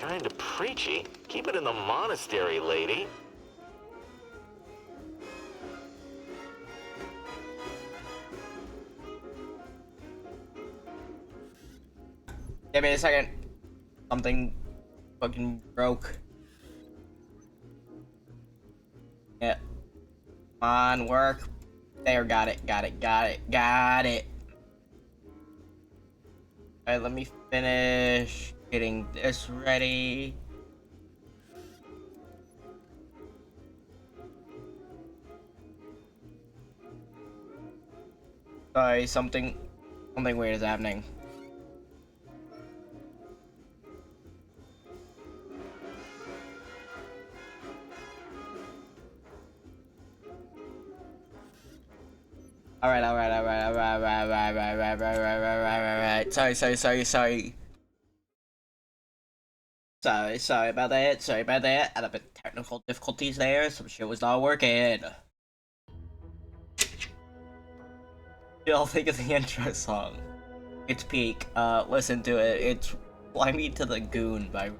kinda preachy. Keep it in the monastery, lady. Give me a second. Something fucking broke. Yeah. Come on, work. There, got it. Alright, let me finish getting this ready. Sorry, something weird is happening. Alright. Sorry. Sorry about that. Had a bit of technical difficulties there. Some shit was not working. Y'all think of the intro song? It's peak. Listen to it. It's Fly Me to the Goon by...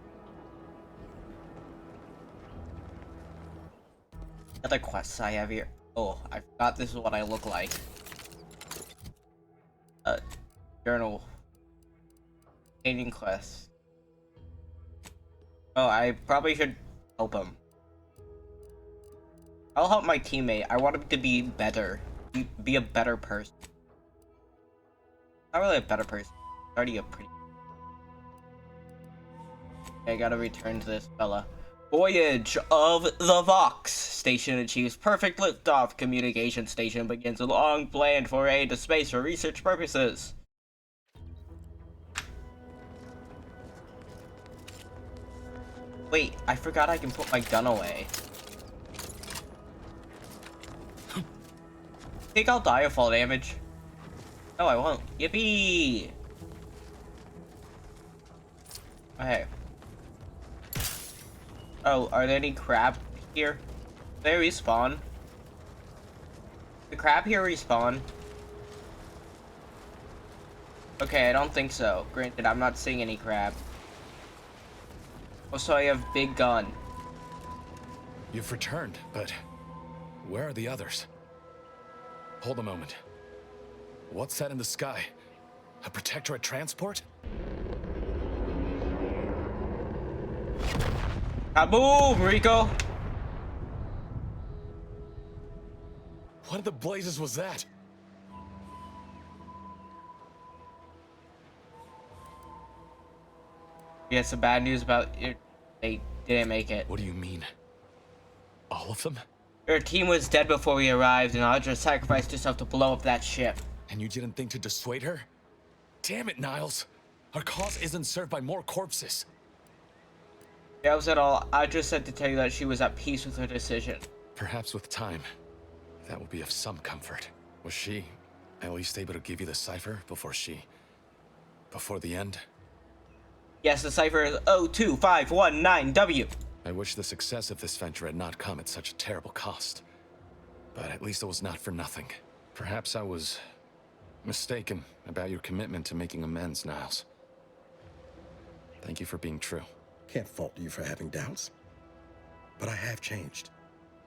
Other quests I have here. Oh, I forgot this is what I look like. Journal. Painting quest. Oh, I probably should help him. I'll help my teammate. I want him to be better. Be a better person. Not really a better person. Already a pretty... Okay, I gotta return to this fella. Voyage of the Vox. Station achieves perfect liftoff. Communication station begins a long-planned foray into space for research purposes. Wait, I forgot I can put my gun away. Think I'll die of fall damage? No, I won't. Yippee! Okay. Oh, are there any crab here? They respawn? The crab here respawn? Okay, I don't think so. Granted, I'm not seeing any crab. Also, I have big gun. You've returned, but where are the others? Hold a moment. What's that in the sky? A Protectorate transport? Kaboom, Rico! What in the blazes was that? Yeah, some bad news about it. They didn't make it. What do you mean? All of them? Your team was dead before we arrived, and Audra sacrificed herself to blow up that ship. And you didn't think to dissuade her? Damn it, Niles! Our cause isn't served by more corpses. That was it all. I just said to tell you that she was at peace with her decision. Perhaps with time, that will be of some comfort. Was she at least able to give you the cipher before the end? Yes, the cipher is 02519W. I wish the success of this venture had not come at such a terrible cost. But at least it was not for nothing. Perhaps I was mistaken about your commitment to making amends, Niles. Thank you for being true. Can't fault you for having doubts. But I have changed.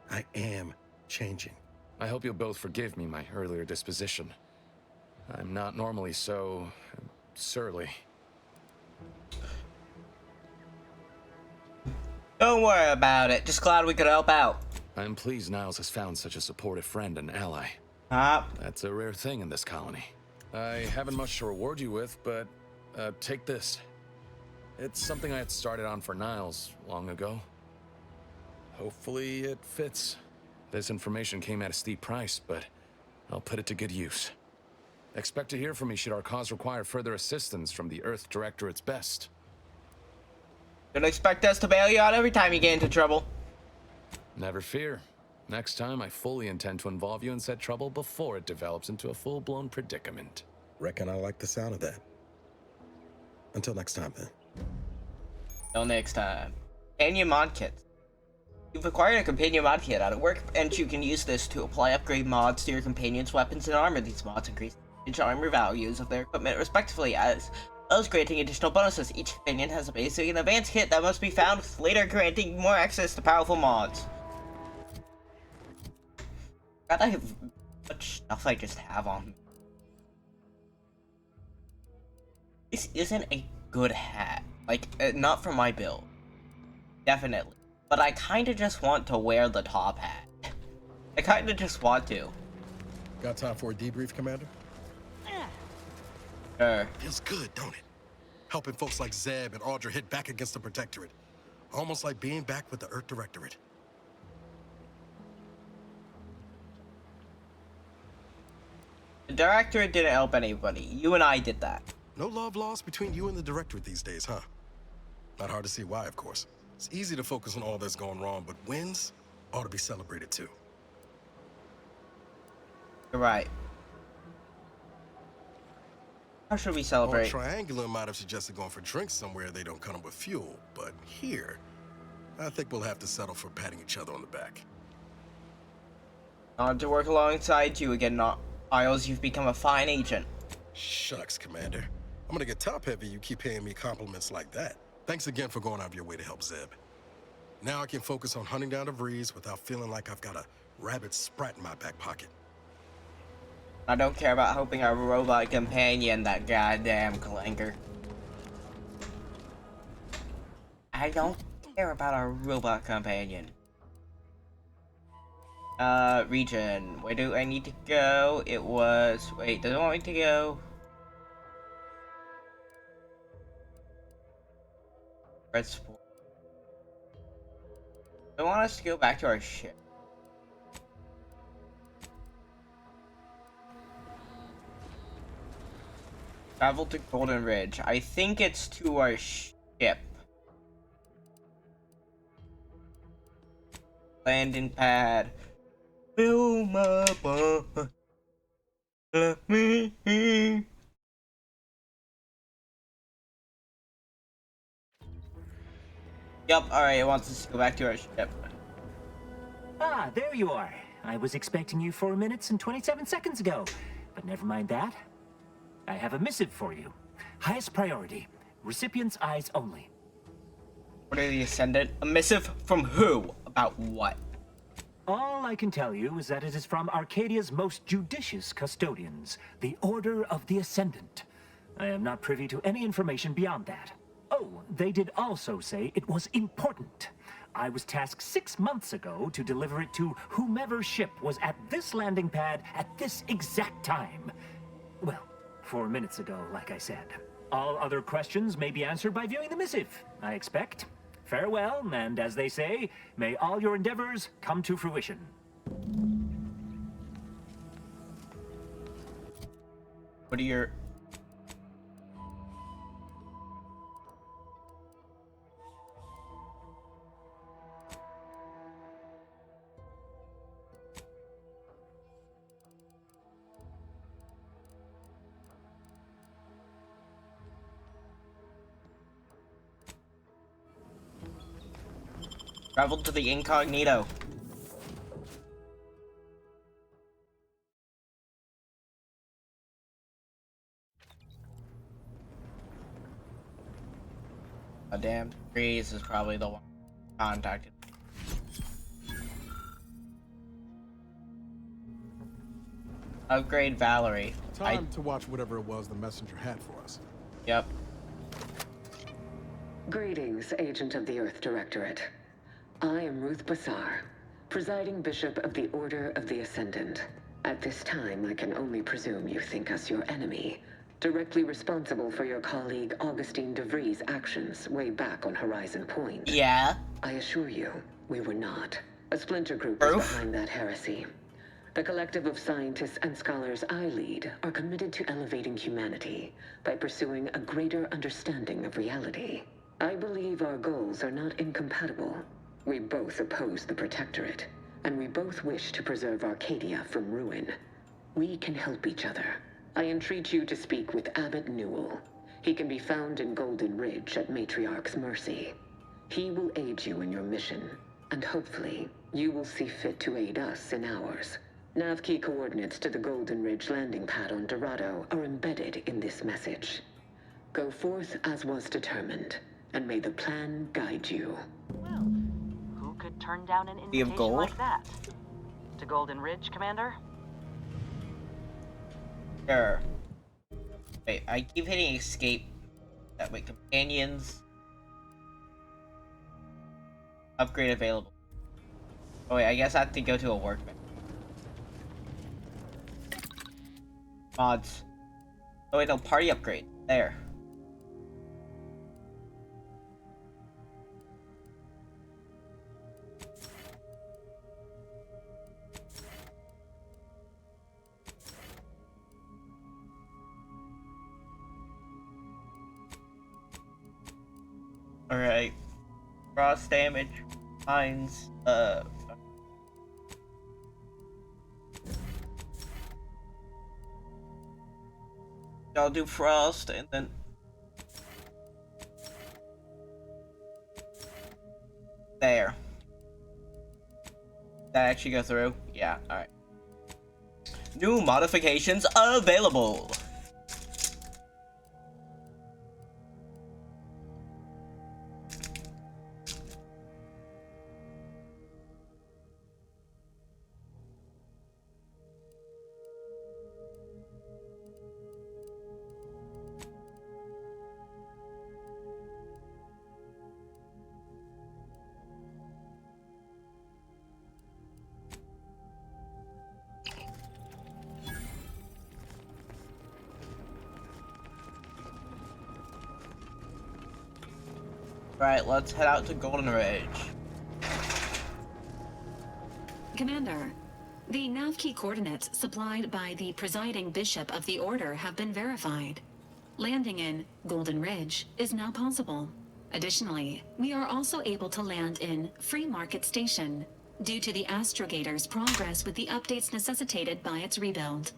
I am changing. I hope you'll both forgive me my earlier disposition. I'm not normally so surly. Don't worry about it. Just glad we could help out. I'm pleased Niles has found such a supportive friend and ally. That's a rare thing in this colony. I haven't much to reward you with, but take this. It's something I had started on for Niles long ago. Hopefully it fits. This information came at a steep price, but I'll put it to good use. Expect to hear from me should our cause require further assistance from the Earth Directorate's best. Don't expect us to bail you out every time you get into trouble. Never fear. Next time, I fully intend to involve you in said trouble before it develops into a full-blown predicament. Reckon I like the sound of that. Until next time, then. Till next time. Companion mod kit. You've acquired a companion mod kit out of work, and you can use this to apply upgrade mods to your companions' weapons and armor. These mods increase the armor values of their equipment respectively as Those granting additional bonuses. Each companion has a basic and advanced kit that must be found, with later granting more access to powerful mods. God, I have much stuff I just have on me. This isn't a good hat. Like, not for my build. Definitely. But I kinda just want to wear the top hat. I kinda just want to. Got time for a debrief, Commander? Sure. Feels good, don't it? Helping folks like Zeb and Audra hit back against the Protectorate. Almost like being back with the Earth Directorate. The Directorate didn't help anybody. You and I did that. No love lost between you and the Directorate these days, huh? Not hard to see why, of course. It's easy to focus on all that's going wrong, but wins ought to be celebrated too. You're right. How should we Or celebrate? Triangular might have suggested going for drinks somewhere they don't come with fuel, but here, I think we'll have to settle for patting each other on the back. On to work alongside you again, Isles. You've become a fine agent. Shucks, Commander. I'm gonna get top-heavy you keep paying me compliments like that. Thanks again for going out of your way to help Zeb. Now I can focus on hunting down the Vrees without feeling like I've got a rabid sprat in my back pocket. I don't care about helping our robot companion, that goddamn clanker. I don't care about our robot companion. Region. Where do I need to go? It was... Wait, does it want me to go? Red Sport. I want us to go back to our ship. Travel to Golden Ridge. I think it's to our ship. Landing pad. Fill my bar. Let me in. Yup, alright, it wants us to go back to our ship. Ah, there you are. I was expecting you 4 minutes and 27 seconds ago. But never mind that. I have a missive for you. Highest priority. Recipient's eyes only. Order the Ascendant. A missive from who? About what? All I can tell you is that it is from Arcadia's most judicious custodians, the Order of the Ascendant. I am not privy to any information beyond that. Oh, they did also say it was important. I was tasked 6 months ago to deliver it to whomever ship was at this landing pad at this exact time. Well, 4 minutes ago, like I said. All other questions may be answered by viewing the missive, I expect. Farewell, and as they say, may all your endeavors come to fruition. What are your... Travel to the Incognito. A damn Breeze is probably the one contacted. Upgrade Valerie. Time to watch whatever it was the messenger had for us. Yep. Greetings, Agent of the Earth Directorate. I am Ruth Bassar, presiding Bishop of the Order of the Ascendant. At this time, I can only presume you think us your enemy, directly responsible for your colleague Augustine de Vries' actions way back on Horizon Point. Yeah. I assure you, we were not. A splinter group was Proof? behind that heresy. The collective of scientists and scholars I lead are committed to elevating humanity by pursuing a greater understanding of reality. I believe our goals are not incompatible. We both oppose the Protectorate, and we both wish to preserve Arcadia from ruin. We can help each other. I entreat you to speak with Abbot Newell. He can be found in Golden Ridge at Matriarch's mercy. He will aid you in your mission, and hopefully, you will see fit to aid us in ours. Nav-key coordinates to the Golden Ridge landing pad on Dorado are embedded in this message. Go forth as was determined, and may the plan guide you. Well, who could turn down an You have invitation gold? like that? To Golden Ridge, Commander? Sure. Wait, I keep hitting escape. That way, companions. Upgrade available. Oh wait, I guess I have to go to a workman. Mods. Oh wait, no, party upgrade. There. Alright. Frost damage. Mines. I'll do frost and then. There. That actually go through? Yeah, alright. New modifications available! Right, let's head out to Golden Ridge. Commander, the nav key coordinates supplied by the presiding bishop of the Order have been verified. Landing in Golden Ridge is now possible. Additionally, we are also able to land in Free Market Station, due to the Astrogator's progress with the updates necessitated by its rebuild.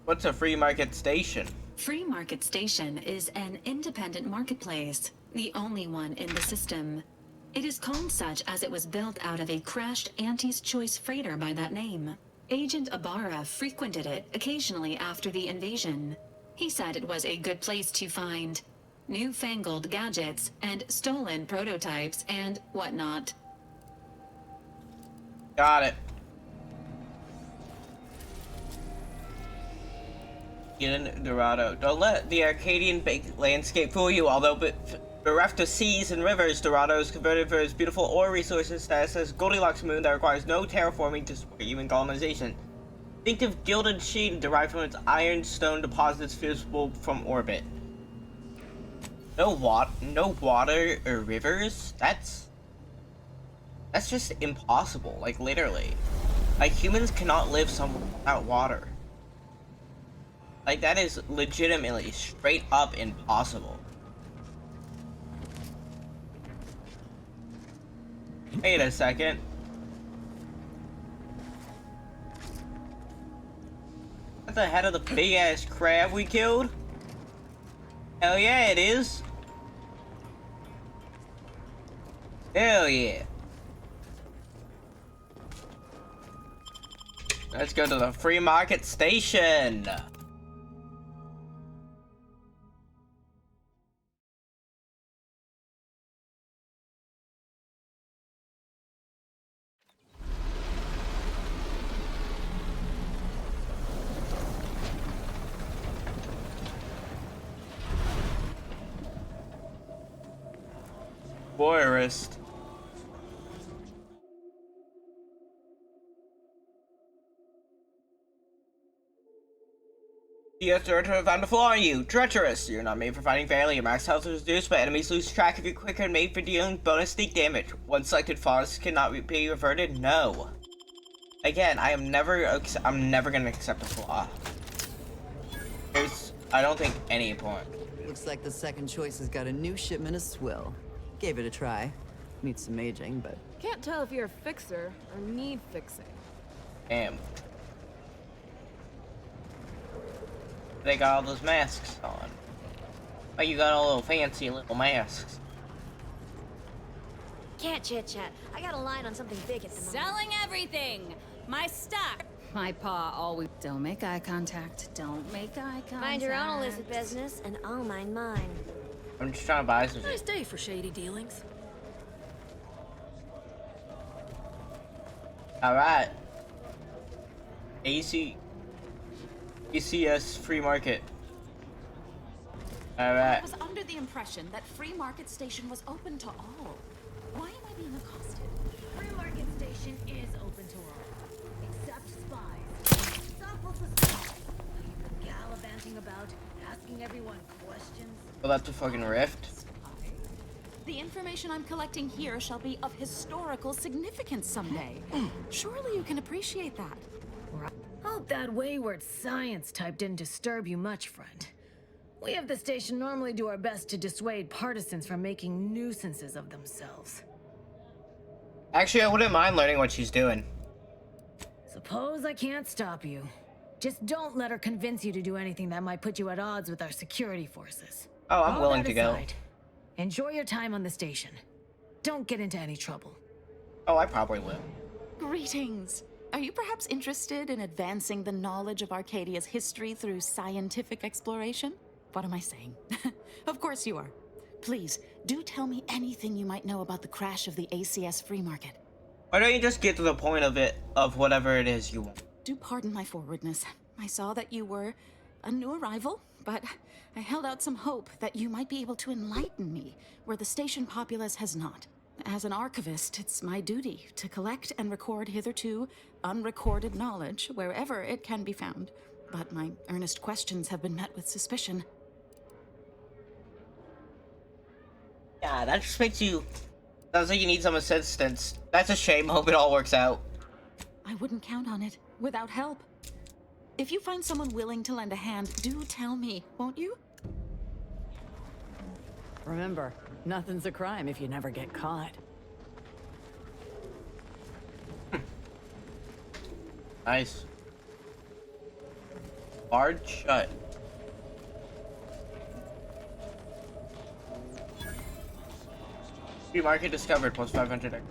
What's a free market station? Free Market Station is an independent marketplace, the only one in the system. It is called such as it was built out of a crashed Auntie's Choice freighter by that name. Agent Ibarra frequented it occasionally after the invasion. He said it was a good place to find newfangled gadgets and stolen prototypes and whatnot. Got it. In Dorado. Don't let the Arcadian landscape fool you, although bereft of seas and rivers, Dorado is converted for its beautiful ore resources status as Goldilocks moon that requires no terraforming to support human colonization. Distinctive gilded sheen derived from its ironstone deposits visible from orbit. No water or rivers? That's just impossible, like literally. Like humans cannot live somewhere without water. Like, that is legitimately straight up impossible. Wait a second. That's the head of the big ass crab we killed? Hell yeah, it is. Hell yeah. Let's go to the Free Market Station. Voyeurist. Yes, Director, found a flaw in you. Treacherous. You're not made for fighting fairly. Your max health is reduced, but enemies lose track of you quicker and made for dealing bonus sneak damage. Once selected flaws cannot be reverted. No. Again, I'm never gonna accept a flaw. I don't think any point. Looks like the second choice has got a new shipment of swill. Gave it a try. Needs some aging, but... Can't tell if you're a fixer or need fixing. Damn. They got all those masks on. Oh, you got all little fancy little masks. Can't chit-chat. I got a line on something big at the moment. Selling everything! My stock! My pa always... Don't make eye contact. Don't make eye contact. Mind your own illicit business, and I'll mind mine. I'm just trying to buy some Nice shit. day for shady dealings. Alright. ACS free market. Alright. I was under the impression that Free Market Station was open to all. Why am I being accosted? Free Market Station is open to all, except spies. Stop with the spies. You've been gallivanting about, asking everyone questions. Well, that's a fucking rift. The information I'm collecting here shall be of historical significance someday. Surely you can appreciate that. Hope that wayward science type didn't disturb you much, friend. We of the station normally do our best to dissuade partisans from making nuisances of themselves. Actually, I wouldn't mind learning what she's doing. Suppose I can't stop you. Just don't let her convince you to do anything that might put you at odds with our security forces. Oh, I'm All willing that to go. aside, enjoy your time on the station. Don't get into any trouble. Oh, I probably will. Greetings. Are you perhaps interested in advancing the knowledge of Arcadia's history through scientific exploration? What am I saying? Of course you are. Please, do tell me anything you might know about the crash of the ACS free market. Why don't you just get to the point of it, of whatever it is you want? Do pardon my forwardness. I saw that you were a new arrival, but I held out some hope that you might be able to enlighten me where the station populace has not. As an archivist, it's my duty to collect and record hitherto unrecorded knowledge wherever it can be found. But my earnest questions have been met with suspicion. Yeah, that just makes you... Sounds like you need some assistance. That's a shame. Hope it all works out. I wouldn't count on it without help. If you find someone willing to lend a hand, do tell me, won't you? Remember, nothing's a crime if you never get caught. Nice. Barred shut. Free market discovered, plus 500.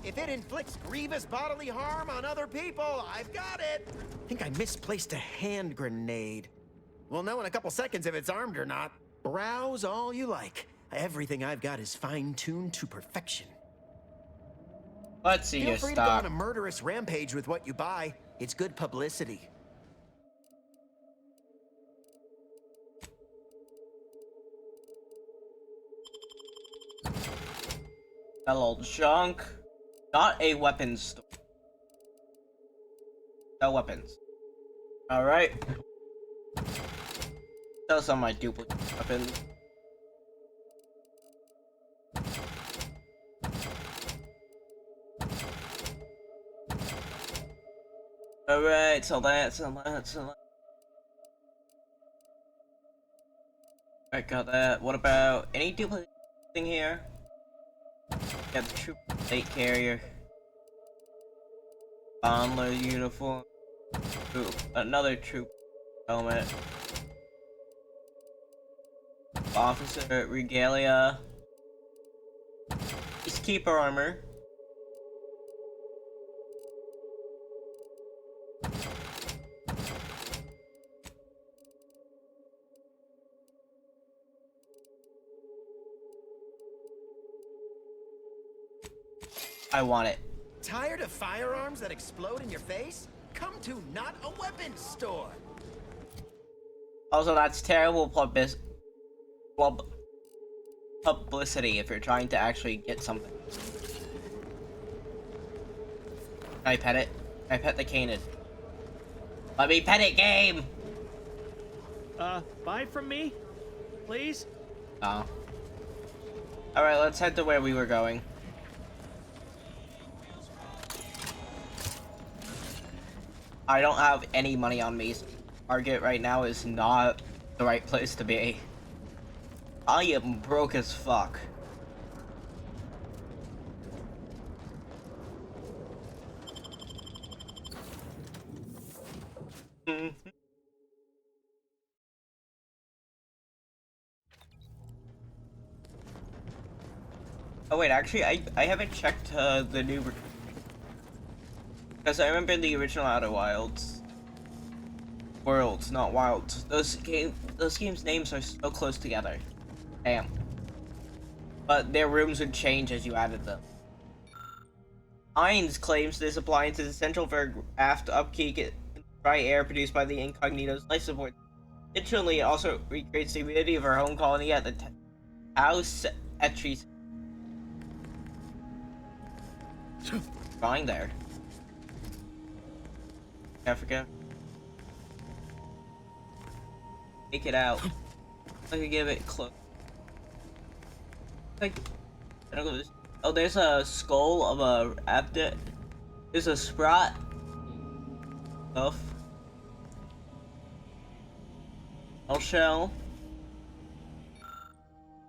If it inflicts grievous bodily harm on other people, I've got it. I think I misplaced a hand grenade. We'll know in a couple seconds if it's armed or not. Browse all you like. Everything I've got is fine-tuned to perfection. Let's see your Feel free to go stock. on a murderous rampage with what you buy. It's good publicity. Hello, junk. Not a weapons store. No weapons. Alright. Sell some of my duplicate weapons. Alright, so that. I got that. What about any duplicate thing here? Got the troop plate carrier. Bondler uniform. Troop. Another troop helmet. Officer regalia. Peacekeeper armor. I want it. Tired of firearms that explode in your face? Come to Not a Weapons Store. Also, that's terrible publicity if you're trying to actually get something. Can I pet it? Can I pet the canid? Let me pet it, game! Buy from me? Please? Oh. Alright, let's head to where we were going. I don't have any money on me. Target right now is not the right place to be. I am broke as fuck. Oh wait, actually, I haven't checked the new. Because I remember the original Outer Wilds. Worlds, not Wilds. Those games' names are so close together. Damn. But their rooms would change as you added them. Hines claims this appliance is essential for aft upkeep and dry air produced by the Incognito's life support. Additionally, it also recreates the humidity of our home colony at the house at Trees. Drawing there. Africa. Take it out. I can give it close. Like, I don't know. Oh, there's a skull of a raptor. There's a Sprott. Stuff. Shell.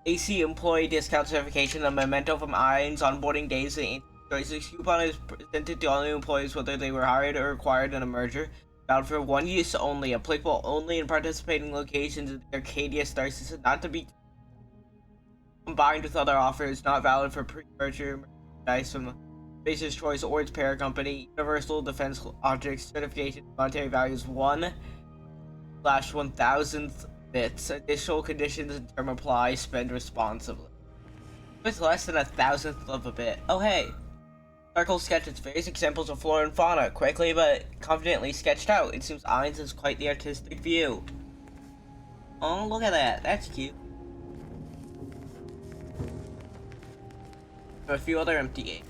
AC employee discount certification, a memento from Irons onboarding days. The choices coupon is presented to all new employees whether they were hired or acquired in a merger. Valid for one use only, applicable only in participating locations in the Arcadia Star System, not to be combined with other offers, not valid for pre-merger merchandise from Spacer's Choice or its parent company. Universal Defense Objects certification, monetary values 1/1000th bits. Additional conditions and term apply, spend responsibly. With less than 1,000th of a bit. Oh hey! Circle sketches various examples of flora and fauna, quickly but confidently sketched out. It seems Irons has quite the artistic view. Oh, look at that. That's cute. A few other empty games.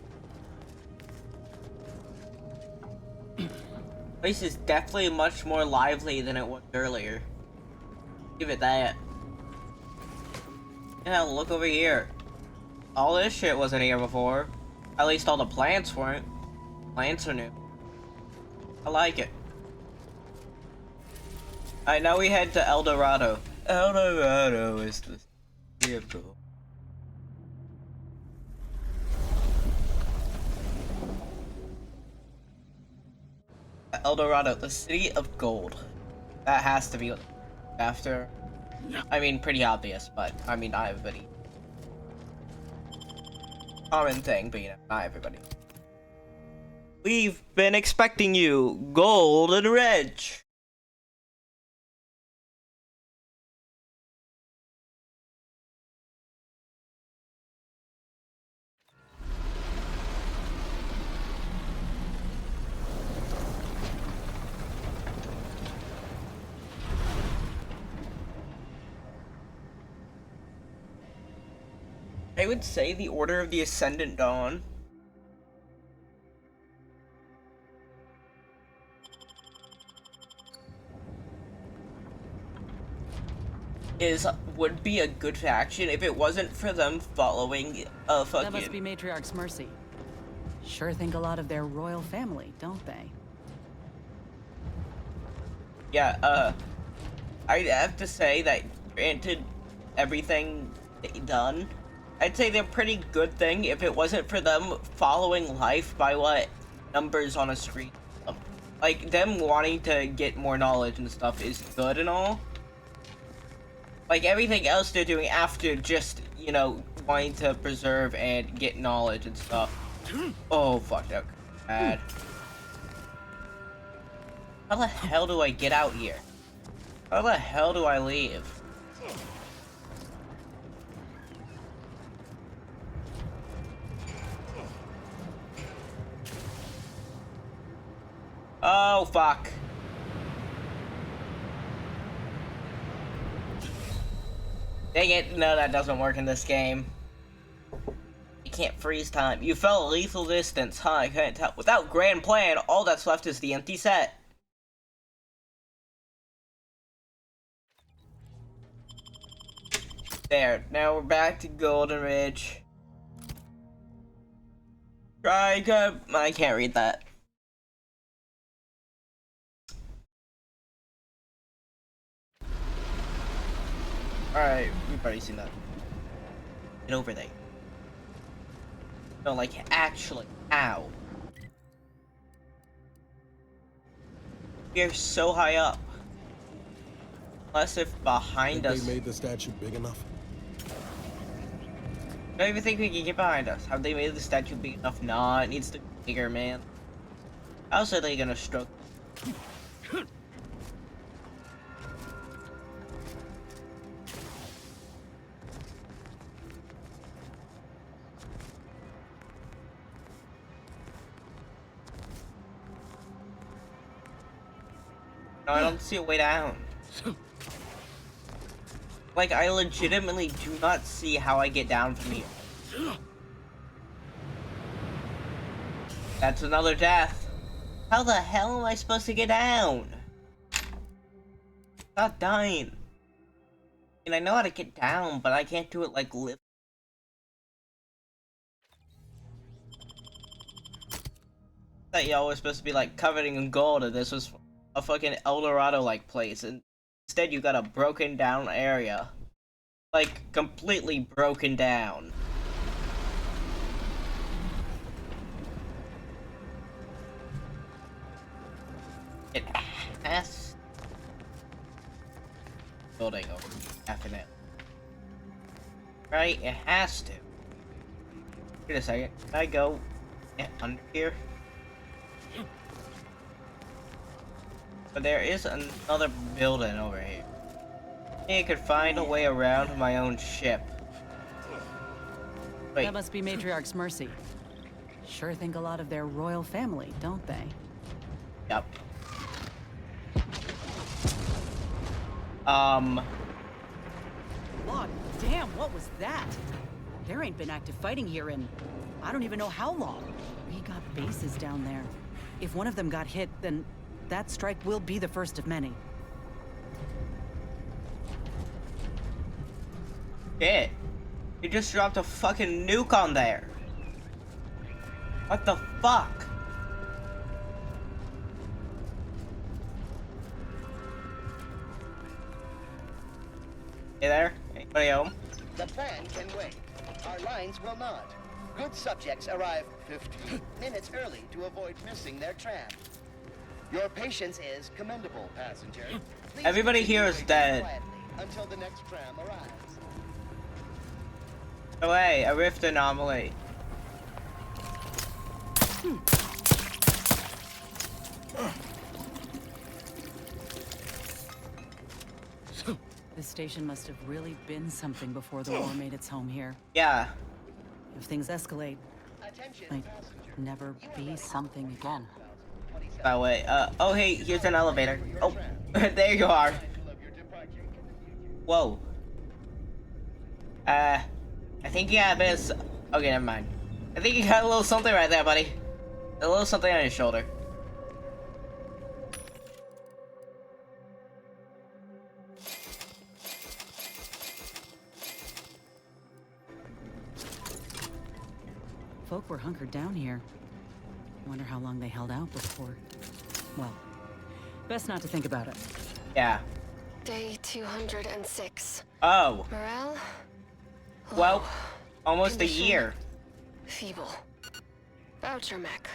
Place is definitely much more lively than it was earlier. Give it that. Yeah, look over here. All this shit wasn't here before. At least all the plants weren't. Plants are new. I like it. Alright, now we head to El Dorado. El Dorado is the city of gold. El Dorado, the city of gold. That has to be after. I mean, pretty obvious, but I mean, not everybody. Common thing, but you know, not everybody. We've been expecting you, Golden Ridge. I would say the Order of the Ascendant Dawn. Would be a good faction if it wasn't for them following fucking... That must be Matriarch's Mercy. Sure think a lot of their royal family, don't they? Yeah, I'd have to say that granted everything done, I'd say they're a pretty good thing if it wasn't for them following life by what numbers on a screen. Like, them wanting to get more knowledge and stuff is good and all. Like, everything else they're doing after just, you know, wanting to preserve and get knowledge and stuff. Oh, fuck, that was bad. How the hell do I get out here? How the hell do I leave? Oh, fuck. Dang it, no, that doesn't work in this game. You can't freeze time. You fell a lethal distance, huh? I couldn't tell. Without grand plan, all that's left is the empty set. There, now we're back to Golden Ridge. I can't read that. Alright, we've already seen that. Get over there. No, like, actually, ow. We're so high up. Unless if behind us... They made the statue big enough? I don't even think we can get behind us. Have they made the statue big enough? Nah, it needs to be bigger, man. How else are they gonna stroke? No, I don't see a way down. Like, I legitimately do not see how I get down from here. That's another death. How the hell am I supposed to get down? Not dying. And I know how to get down, but I can't do it like lift. I thought y'all were supposed to be like covered in gold, and this was a fucking El Dorado like place, and instead you got a broken down area. Like, completely broken down. It has... building over definitely. Right? It has to. Wait a second. Can I go under here? But there is another building over here. I could find a way around my own ship. Wait. That must be Matriarch's Mercy. Sure think a lot of their royal family, don't they? Yep. Lord, damn, what was that? There ain't been active fighting here in... I don't even know how long. We got bases down there. If one of them got hit, then that strike will be the first of many. Shit. You just dropped a fucking nuke on there. What the fuck? Hey there? Anybody home? The plan can wait. Our lines will not. Good subjects arrive 15 minutes early to avoid missing their tram. Your patience is commendable, passenger. Please everybody here is dead. Until the next tram arrives. Oh hey, a rift anomaly. This station must have really been something before the war made its home here. Yeah. If things escalate, might never be something again. By the way, oh hey, here's an elevator. Oh, there you are. Whoa. I think you got a bit of... okay, never mind. I think you got a little something right there, buddy. A little something on your shoulder. Folk were hunkered down here. Wonder how long they held out before. Well, best not to think about it. Yeah. Day 206. Oh. Morale? Well, almost a year. Feeble. Voucher mech.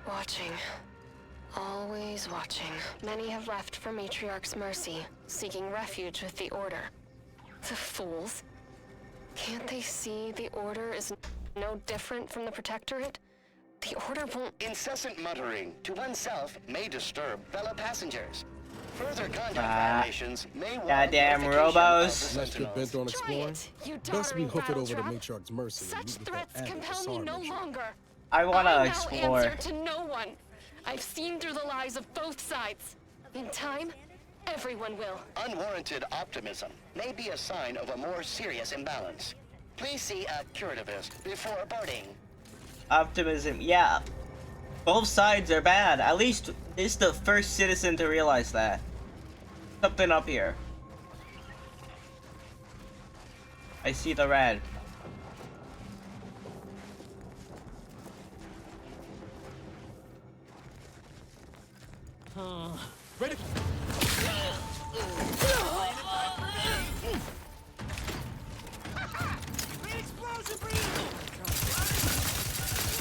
Watching. Always watching. Many have left for Matriarch's Mercy, seeking refuge with the Order. The fools. Can't they see the Order is no different from the Protectorate? The Order won't... Incessant muttering to oneself may disturb fellow passengers. Further contact violations may warrant goddamn robos. Unless you're bent on exploring, best we hoof it over to Matriarch's Mercy. Such threats compel me no longer. I wanna I explore. now answer to no one. I've seen through the lies of both sides. In time, everyone will. Unwarranted optimism may be a sign of a more serious imbalance. Please see a curativist before boarding. Optimism, yeah. Both sides are bad. At least it's the first citizen to realize that. Something up here. I see the red. Ready?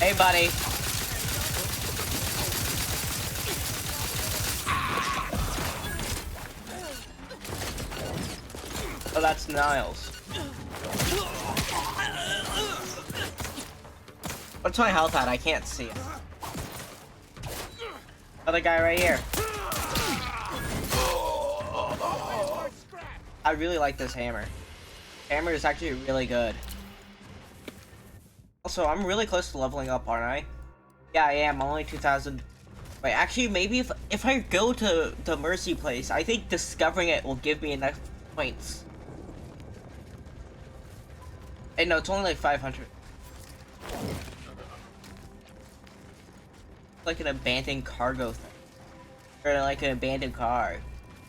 Hey, buddy. Oh, that's Niles. What's my health at? I can't see it. Other guy right here. I really like this hammer. Hammer is actually really good. Also, I'm really close to leveling up, aren't I? Yeah, I am. I'm only 2,000. Wait, actually, maybe if I go to the Mercy place, I think discovering it will give me enough points. Hey, no, it's only like 500. Like an abandoned cargo thing. Or like an abandoned car.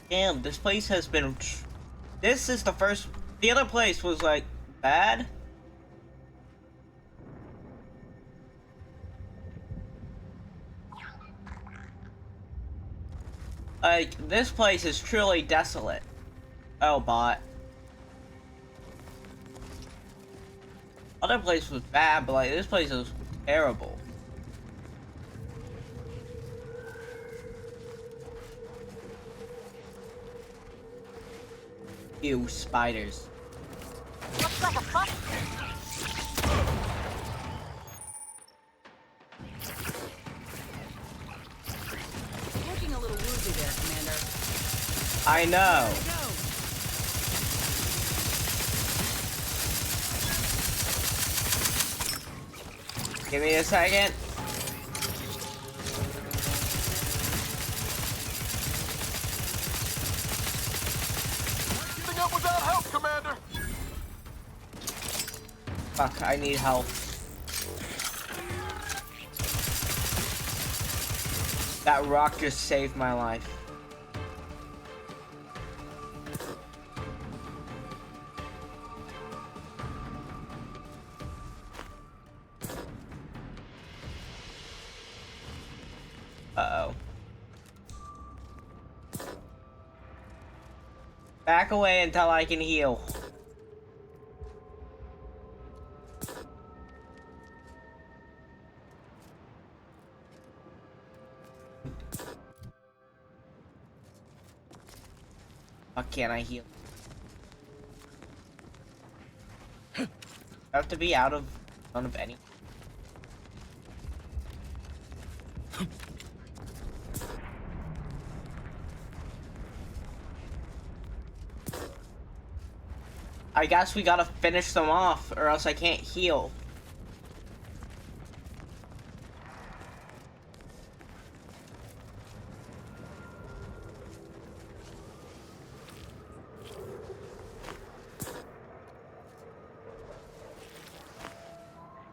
Damn, this place has been... This is the first... The other place was like, bad. Like, this place is truly desolate. Oh, bot. Other place was bad, but like, this place is terrible. Ew, spiders. Looks like a fun. Looking a little woozy there, Commander. I know. Give me a second. Keeping up without help, Commander. Fuck, I need help. That rock just saved my life. Uh-oh. Back away until I can heal. How can I heal? I have to be out of any. I guess we gotta finish them off, or else I can't heal.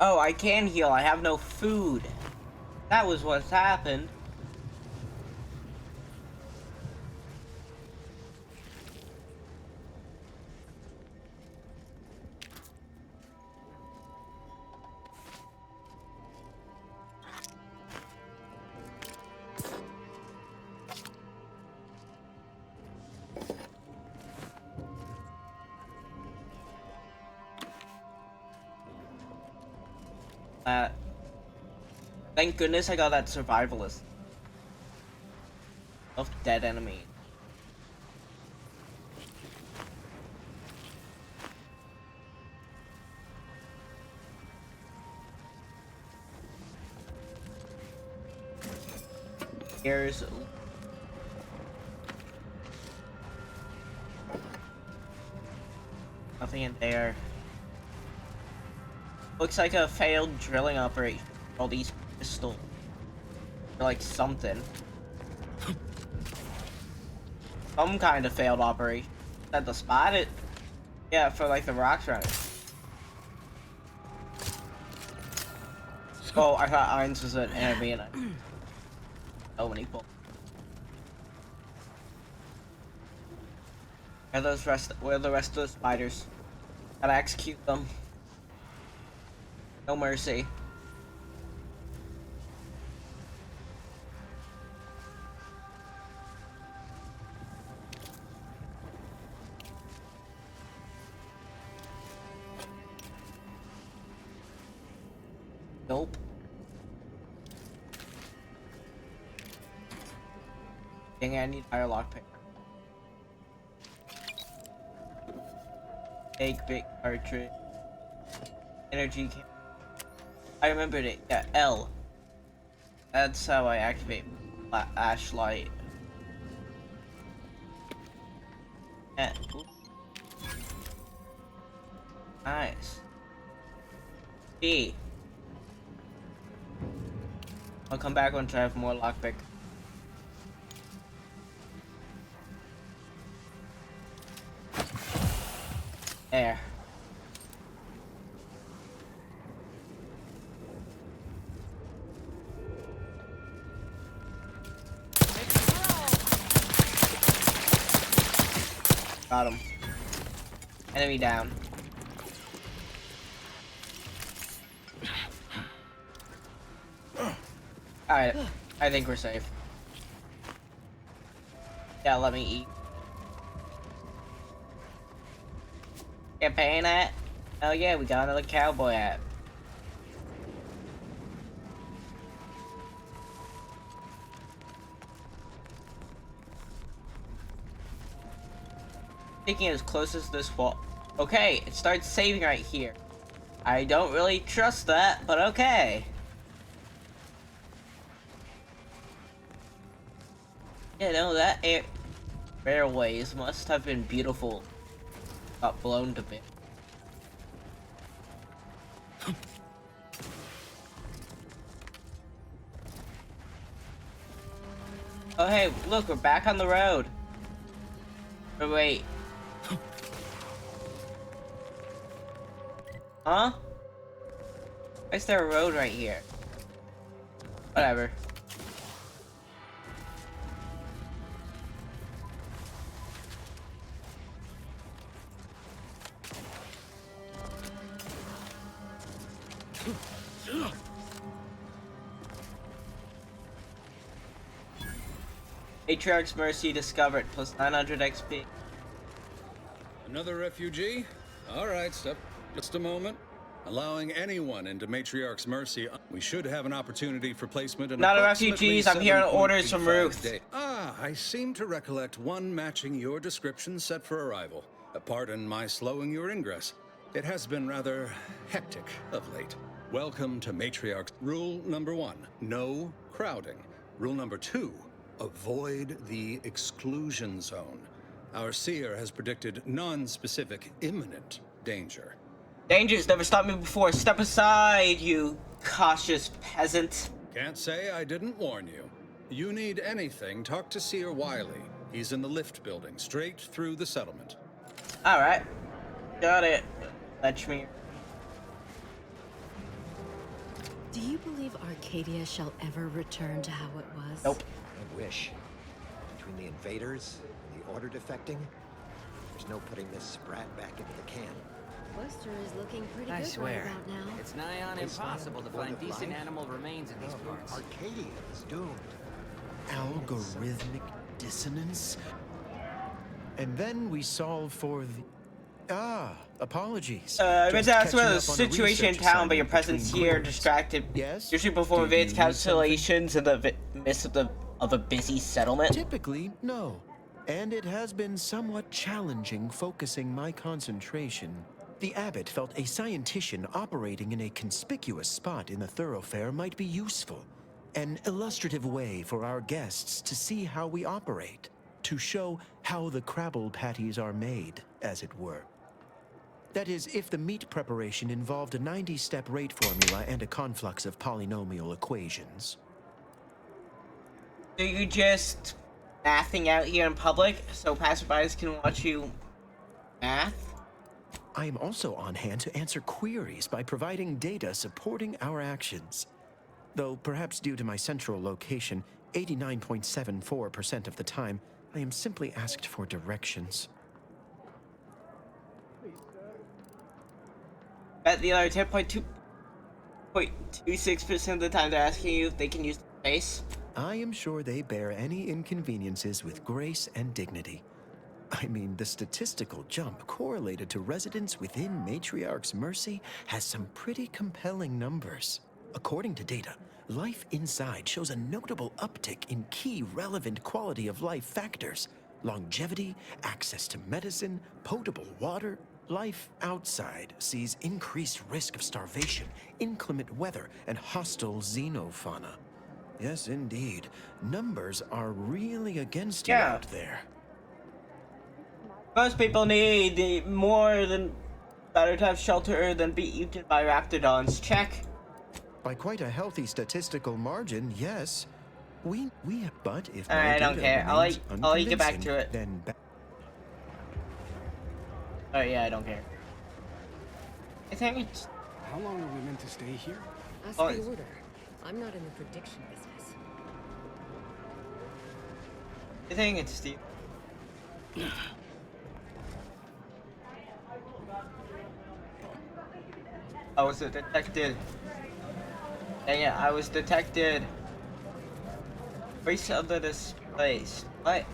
Oh, I can heal. I have no food. That was what's happened. Thank goodness I got that survivalist of dead enemy. Here's nothing in there. Looks like a failed drilling operation. All these pistols. Or like something. Some kind of failed operation. Had to spot it. Yeah, for like the rocks running. Oh, I thought Irons was an enemy and I... Oh, many people. Where are the rest of the spiders? Gotta execute them. No mercy. Nope. Dang, I need higher lockpick. Egg big cartridge. Energy can. I remembered it. Yeah, L. That's how I activate. flashlight. Yeah. Nice. B. I'll come back once I have more lockpick. There. Got him. Enemy down. Alright, I think we're safe. Yeah, let me eat. Campaign hat? Oh yeah, we got another cowboy hat. Taking it as close as this wall. Okay, it starts saving right here. I don't really trust that, but okay. Yeah, no, that airways must have been beautiful. Got blown to bits. Oh hey, look, we're back on the road. Oh wait. Huh? Why is there a road right here? Whatever. Matriarch's Mercy discovered, plus 900 XP. Another refugee? Alright, step just a moment. Allowing anyone into Matriarch's Mercy, we should have an opportunity for placement in Not a refugees, I'm hearing orders from Ruth. I seem to recollect one matching your description set for arrival. Pardon my slowing your ingress. It has been rather hectic of late. Welcome to Matriarch's. Rule number 1, no crowding. Rule number 2, avoid the exclusion zone. Our seer has predicted non-specific imminent danger. Danger's never stopped me before. Step aside, you cautious peasant. Can't say I didn't warn you. You need anything, talk to Seer Wiley. He's in the lift building, straight through the settlement. Alright. Got it. Fetch me. Do you believe Arcadia shall ever return to how it was? Nope. I wish. Between the invaders and the order defecting, there's no putting this sprat back into the can. Wester is looking pretty I good swear, right about now. it's nigh on impossible to find decent animal remains in these parts. Arcadia is doomed. Algorithmic dissonance? And then we solve for the... apologies. I meant Just to ask about catching the up on a situation in research town, but your assignment presence between here groups. distracted. Yes? Usually perform Do advanced you need something? calculations in the midst of a busy settlement. Typically, no. And it has been somewhat challenging focusing my concentration. The abbot felt a scientician operating in a conspicuous spot in the thoroughfare might be useful. An illustrative way for our guests to see how we operate. To show how the Crabble patties are made, as it were. That is, if the meat preparation involved a 90-step rate formula and a conflux of polynomial equations. So you just mathing out here in public so passerbys can watch you math? I am also on hand to answer queries by providing data supporting our actions. Though perhaps due to my central location, 89.74% of the time, I am simply asked for directions. Bet the other 10.26% of the time they're asking you if they can use the space. I am sure they bear any inconveniences with grace and dignity. I mean, the statistical jump correlated to residents within Matriarch's Mercy has some pretty compelling numbers. According to data, life inside shows a notable uptick in key relevant quality of life factors: longevity, access to medicine, potable water. Life outside sees increased risk of starvation, inclement weather, and hostile xenofauna. Yes, indeed. Numbers are really against you Yeah. out there. Most people need more than better to have shelter than be eaten by raptidons. Check. By quite a healthy statistical margin, yes. But if I don't care. I'll let you get back to it. Then Oh yeah, I don't care. I think it's. How long are we meant to stay here? Ask Oh, the it's- order. I'm not in the prediction business. I think it's Steve. I was detected. Dang it, I was detected. Race of the displaced. What?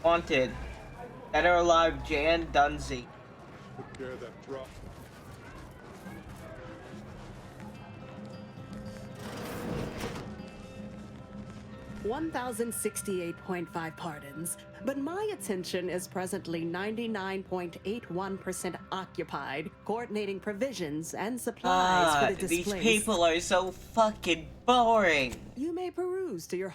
Wanted. Dead or alive, Jan Dunsey. Prepare that drop. $1,068.5 pardons, but my attention is presently 99.81% occupied, coordinating provisions and supplies for the These displaced. people are so fucking boring. You may peruse to your.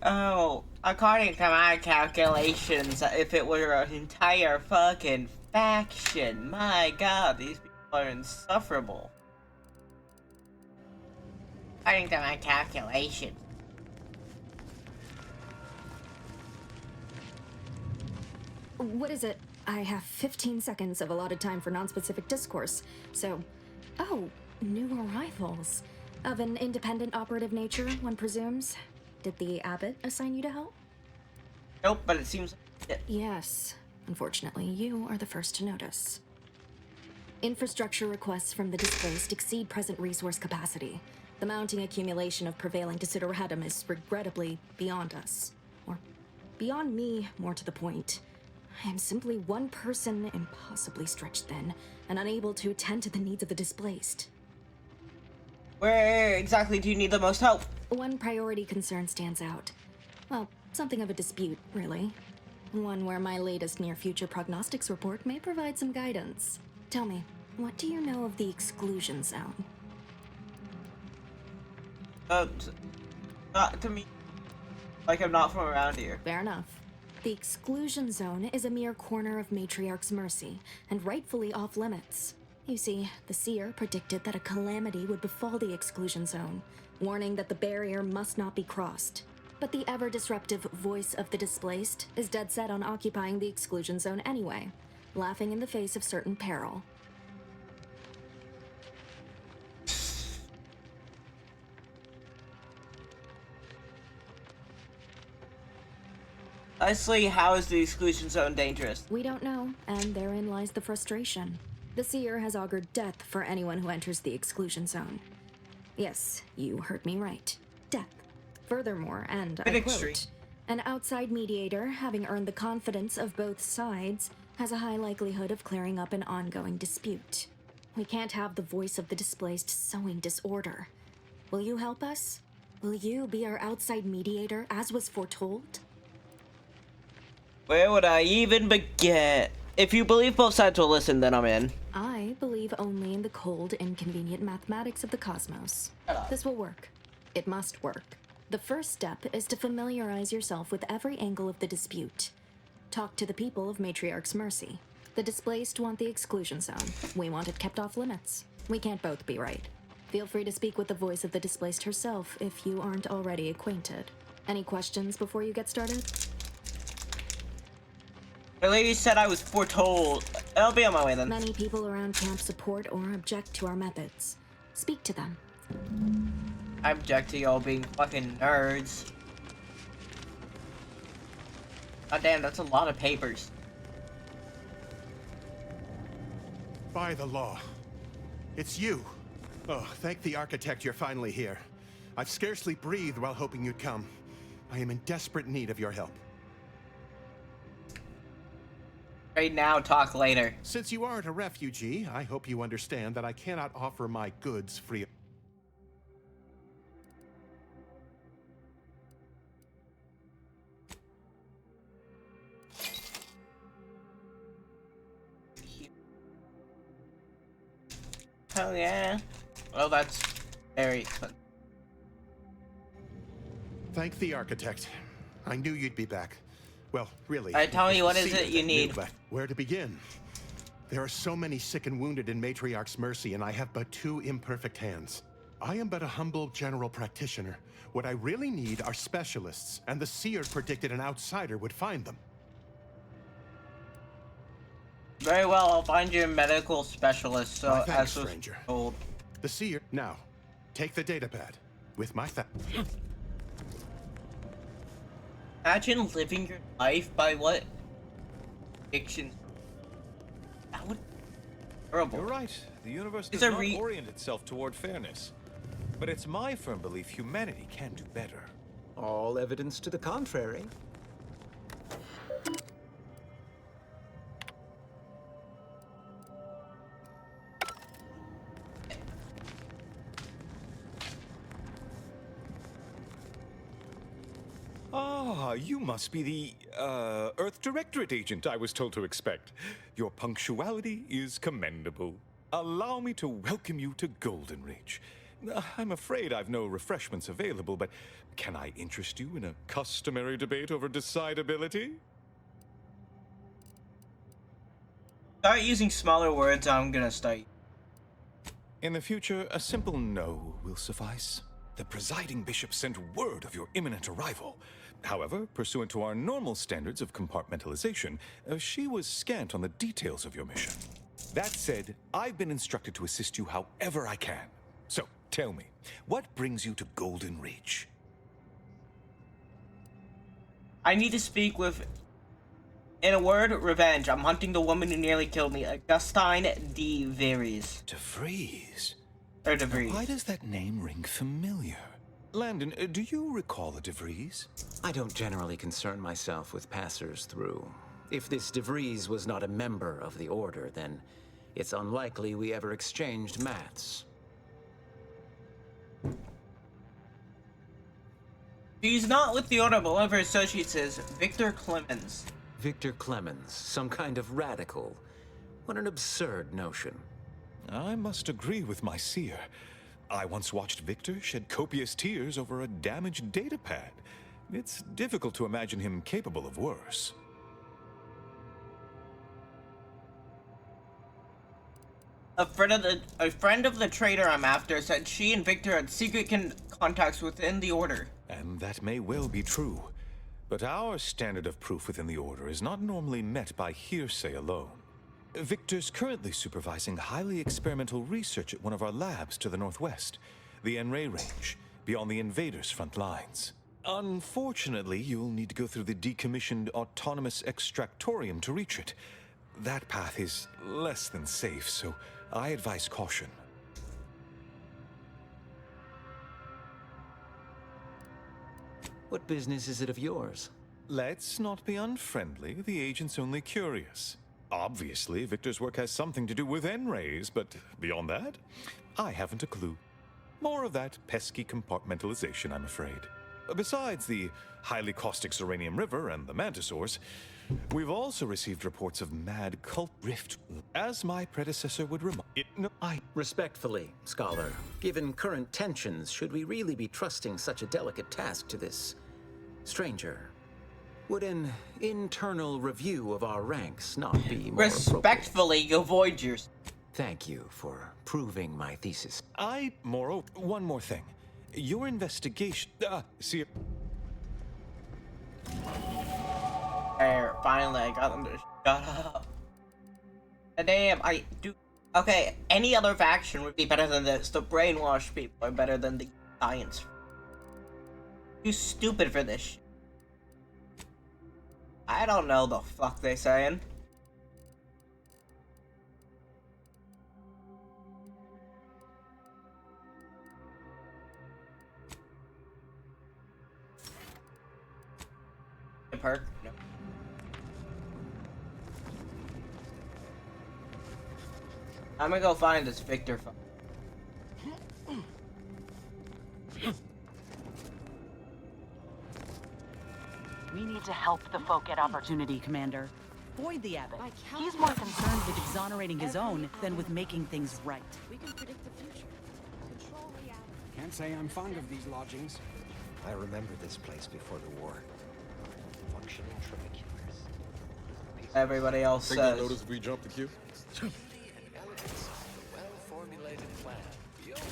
Oh, according to my calculations, if it were an entire fucking faction, my god, these people are insufferable. According to my calculations. What is it? I have 15 seconds of allotted time for non-specific discourse, so... Oh, new arrivals. Of an independent operative nature, one presumes. Did the abbot assign you to help? Nope, but it seems... Yes. Unfortunately, you are the first to notice. Infrastructure requests from the displaced exceed present resource capacity. The mounting accumulation of prevailing desideratum is regrettably beyond us. Or beyond me, more to the point. I am simply one person, impossibly stretched thin, and unable to attend to the needs of the displaced. Where exactly do you need the most help? One priority concern stands out. Well, something of a dispute, really. One where my latest near-future prognostics report may provide some guidance. Tell me, what do you know of the exclusion zone? Not to me. Like I'm not from around here. Fair enough. The exclusion zone is a mere corner of Matriarch's mercy, and rightfully off-limits. You see, the Seer predicted that a calamity would befall the exclusion zone, warning that the barrier must not be crossed. But the ever-disruptive voice of the displaced is dead set on occupying the exclusion zone anyway, laughing in the face of certain peril. Honestly, how is the exclusion zone dangerous? We don't know, and therein lies the frustration. The Seer has augured death for anyone who enters the exclusion zone. Yes, you heard me right. Death. Furthermore, and I quote, an outside mediator, having earned the confidence of both sides, has a high likelihood of clearing up an ongoing dispute. We can't have the voice of the displaced sowing disorder. Will you help us? Will you be our outside mediator, as was foretold? Where would I even begin? If you believe both sides will listen, then I'm in. I believe only in the cold, inconvenient mathematics of the cosmos. This will work. It must work. The first step is to familiarize yourself with every angle of the dispute. Talk to the people of Matriarch's mercy. The displaced want the exclusion zone. We want it kept off limits. We can't both be right. Feel free to speak with the voice of the displaced herself if you aren't already acquainted. Any questions before you get started? The lady said I was foretold. I'll be on my way then. Many people around camp support or object to our methods. Speak to them. I object to y'all being fucking nerds. God damn, that's a lot of papers. By the law. It's you. Oh, thank the architect you're finally here. I've scarcely breathed while hoping you'd come. I am in desperate need of your help. Right now, talk later. Since you aren't a refugee, I hope you understand that I cannot offer my goods free. Hell yeah. Well, that's Very expensive. Thank the architect. I knew you'd be back. Well, really. Alright, tell me, what is see it you that need? knew, but where to begin? There are so many sick and wounded in Matriarch's mercy, and I have but 2 imperfect hands. I am but a humble general practitioner. What I really need are specialists, and the seer predicted an outsider would find them. Very well, I'll find you a medical specialist, so My thanks, as was stranger. told. The seer. Now, take the datapad. With my Imagine living your life by what fiction. That would be terrible. You're right. The universe Is does there not orient itself toward fairness. But it's my firm belief humanity can do better. All evidence to the contrary. Ah, you must be the, Earth Directorate agent I was told to expect. Your punctuality is commendable. Allow me to welcome you to Golden Reach. I'm afraid I've no refreshments available, but can I interest you in a customary debate over decidability? Start using smaller words, I'm gonna start. In the future, a simple no will suffice. The presiding bishop sent word of your imminent arrival. However, pursuant to our normal standards of compartmentalization, she was scant on the details of your mission. That said, I've been instructed to assist you however I can. So, tell me, what brings you to Golden Reach? I need to speak with, in a word, revenge. I'm hunting the woman who nearly killed me, Augustine de Vries. De Vries? Or De Vries. Why does that name ring familiar? Landon, do you recall a De Vries? I don't generally concern myself with passers through. If this De Vries was not a member of the Order, then it's unlikely we ever exchanged mats. She's not with the Order, but one of her associates is Victor Clemens. Victor Clemens, some kind of radical. What an absurd notion. I must agree with my seer. I once watched Victor shed copious tears over a damaged datapad. It's difficult to imagine him capable of worse. A friend of the traitor I'm after said she and Victor had secret contacts within the Order. And that may well be true. But our standard of proof within the Order is not normally met by hearsay alone. Victor's currently supervising highly experimental research at one of our labs to the northwest, the En-Ray Range, beyond the invaders' front lines. Unfortunately, you'll need to go through the decommissioned autonomous extractorium to reach it. That path is less than safe, so I advise caution. What business is it of yours? Let's not be unfriendly. The agent's only curious. Obviously, Victor's work has something to do with En-Rays, but beyond that, I haven't a clue. More of that pesky compartmentalization, I'm afraid. Besides the highly caustic Serenium River and the Mantisaurs, we've also received reports of mad cult rift. As my predecessor would remind it. No, Respectfully, Scholar, given current tensions, should we really be trusting such a delicate task to this stranger? Would an internal review of our ranks not be more Respectfully, avoid yours. Thank you for proving my thesis. Moreover, one more thing. Your investigation. See. There, finally, I got them to shut up. Damn, I do. Okay, any other faction would be better than this. The brainwashed people are better than the science. Too stupid for this shit. I don't know the fuck they saying. A perk? No. I'm gonna go find this Victor. We need to help the folk get opportunity, Commander. Void the Abbot. He's more concerned with exonerating his own than with making things right. We can predict the future. Control reality. Can't say I'm fond of these lodgings. I remember this place before the war. Functioning trabeculars. Everybody else Think they'll says. notice if we jump the queue?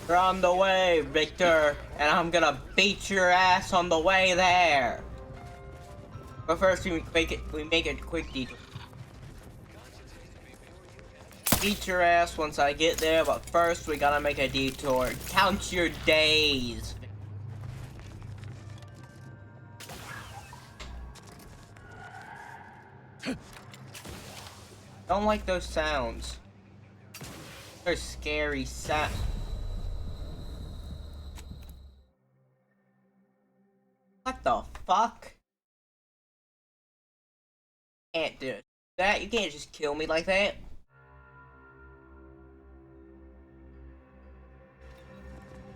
We're on the way, Victor, and I'm gonna beat your ass on the way there. But first, we make it quick detour. Beat your ass once I get there, but first we gotta make a detour. Count your days. Don't like those sounds. They're scary sounds. What the fuck? Can't do it. That you can't just kill me like that.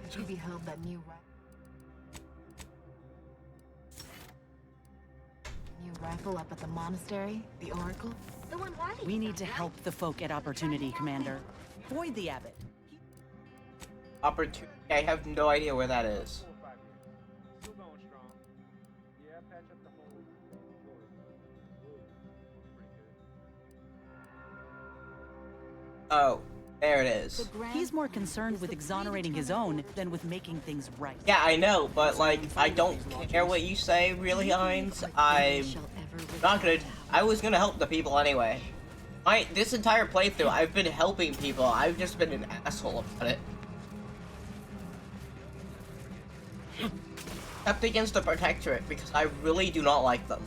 Did you behold that new rifle up at the monastery? The Oracle? The one Wily We need to help the folk at Opportunity, Commander. Void the Abbot. Opportunity. I have no idea where that is. Oh, there it is. He's more concerned with exonerating his own than with making things right. Yeah, I know, but like, I don't care what you say, really, Hines. I'm not gonna. I was gonna help the people anyway. This entire playthrough, I've been helping people. I've just been an asshole about it. Except against the Protectorate, because I really do not like them.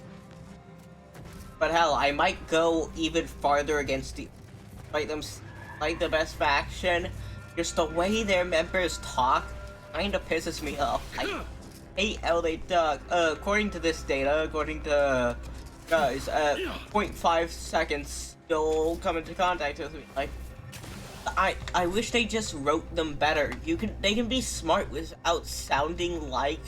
But hell, I might go even farther against the, like the best faction. Just the way their members talk kinda pisses me off. I hate how they talk. According to this data, according to guys, 0.5 seconds still come into contact with me. Like, I wish they just wrote them better. They can be smart without sounding like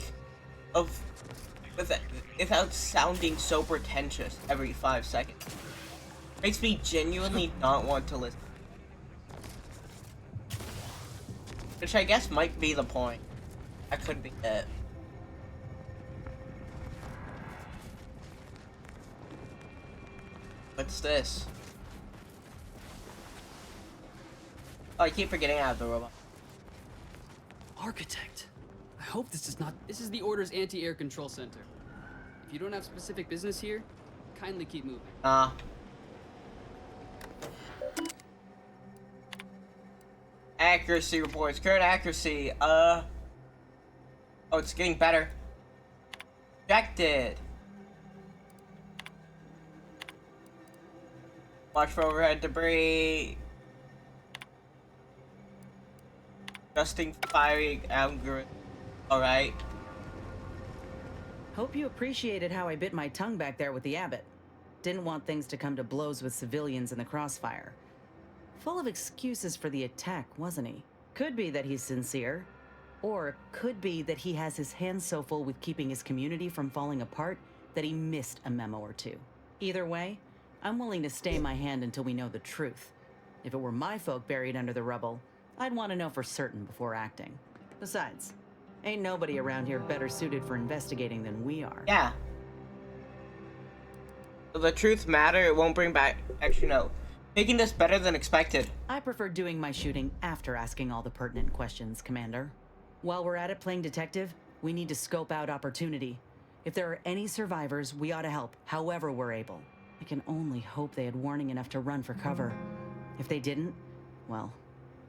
without sounding so pretentious every 5 seconds. Makes me genuinely not want to listen. Which I guess might be the point. That could be it. What's this? Oh, I keep forgetting I have the robot. Architect. I hope this is not. This is the Order's anti-air control center. If you don't have specific business here, kindly keep moving. Accuracy reports. Current accuracy. Oh, it's getting better. Rejected. Watch for overhead debris. Adjusting firing algorithm. Alright. Hope you appreciated how I bit my tongue back there with the Abbot. Didn't want things to come to blows with civilians in the crossfire. Full of excuses for the attack, wasn't he? Could be that he's sincere. Or could be that he has his hands so full with keeping his community from falling apart that he missed a memo or two. Either way, I'm willing to stay my hand until we know the truth. If it were my folk buried under the rubble, I'd want to know for certain before acting. Besides, ain't nobody around here better suited for investigating than we are. Yeah. Will the truth matter? It won't bring back. Actually, no. Making this better than expected. I prefer doing my shooting after asking all the pertinent questions, Commander. While we're at it playing detective, we need to scope out Opportunity. If there are any survivors, we ought to help, however we're able. I can only hope they had warning enough to run for cover. If they didn't, well,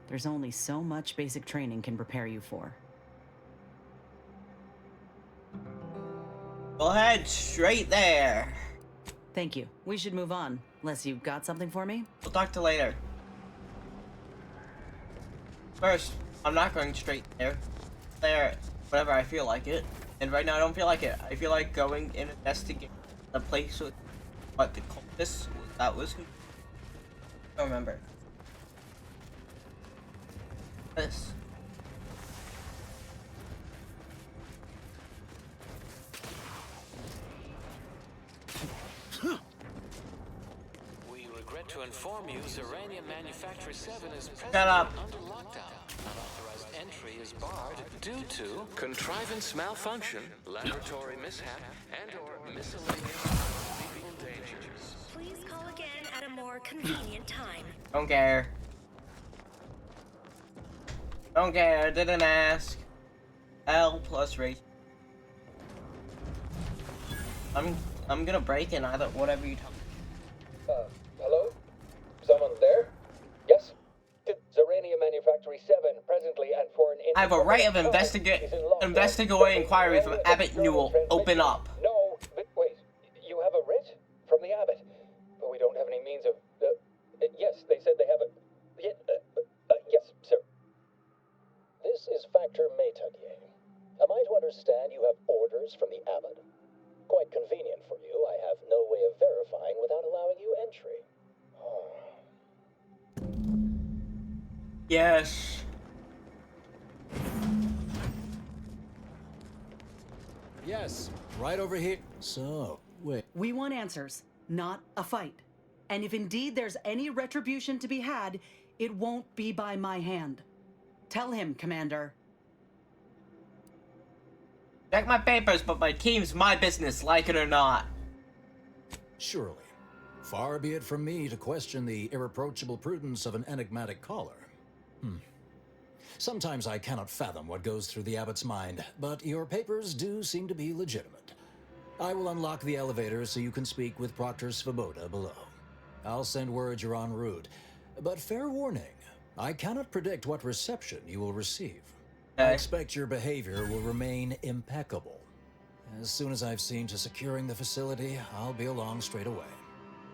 there's only so much basic training can prepare you for. We'll head straight there. Thank you. We should move on, unless you've got something for me? We'll talk to later. First, I'm not going straight there. There, whenever I feel like it. And right now I don't feel like it. I feel like going and investigating the place with what the cultist that was who. I don't remember. This. We regret to inform inform you, Zeranium Manufactory 7 is presently up. under lockdown. Unauthorized entry is barred due to contrivance malfunction, laboratory mishap, and/or miscellaneous legal dangers. Please call again at a more convenient time. Don't care. Don't care, didn't ask. L plus rate. I'm gonna break in either whatever you tell me. Hello? Someone there? Yes? Zeranium Manufactory 7, presently and for an... I have a right of investigatory inquiry from Abbott Newell. Open up. No, wait. You have a writ? From the Abbot? But we don't have any means of... yes, they said they have a... yes, sir. This is Factor Métaguier. Am I to understand you have orders from the Abbot? Quite convenient for you. I have no way of verifying without allowing you entry. Yes. Yes, right over here. So, wait. We want answers, not a fight. And if indeed there's any retribution to be had, it won't be by my hand. Tell him, Commander. Check my papers, but my team's my business, like it or not. Surely. Far be it from me to question the irreproachable prudence of an enigmatic caller. Sometimes I cannot fathom what goes through the Abbot's mind, but your papers do seem to be legitimate. I will unlock the elevator so you can speak with Proctor Svoboda below. I'll send word you're en route, but fair warning, I cannot predict what reception you will receive. I expect your behavior will remain impeccable. As soon as I've seen to securing the facility, I'll be along straight away.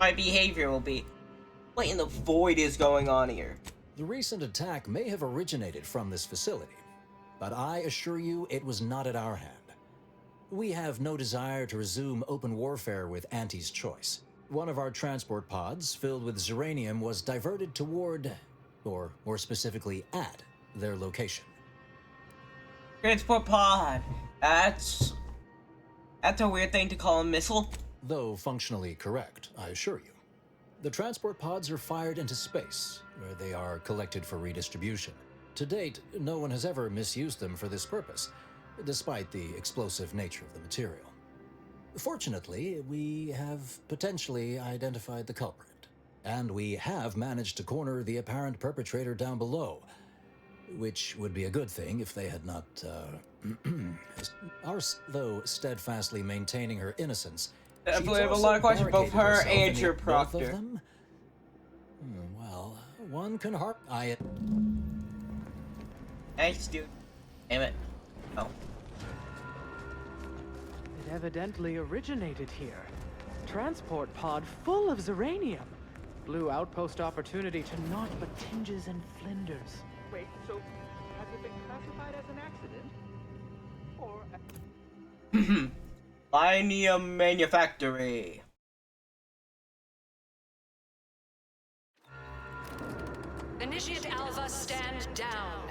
My behavior will be... What in the void is going on here? The recent attack may have originated from this facility, but I assure you it was not at our hand. We have no desire to resume open warfare with Auntie's choice. One of our transport pods, filled with Zeranium, was diverted toward, or more specifically at, their location. Transport pod. That's a weird thing to call a missile. Though functionally correct, I assure you. The transport pods are fired into space, where they are collected for redistribution. To date, no one has ever misused them for this purpose, despite the explosive nature of the material. Fortunately, we have potentially identified the culprit, and we have managed to corner the apparent perpetrator down below, which would be a good thing if they had not, though steadfastly maintaining her innocence. I have a lot of questions, both her and your Proctor. Well, one can Thanks, dude. Damn it. Oh. It evidently originated here. Transport pod full of Zeranium. Blue outpost opportunity to naught but tinges and flinders. Wait, so has it been classified as an accident? Or... Linium Manufactory. Initiate Alpha, stand down.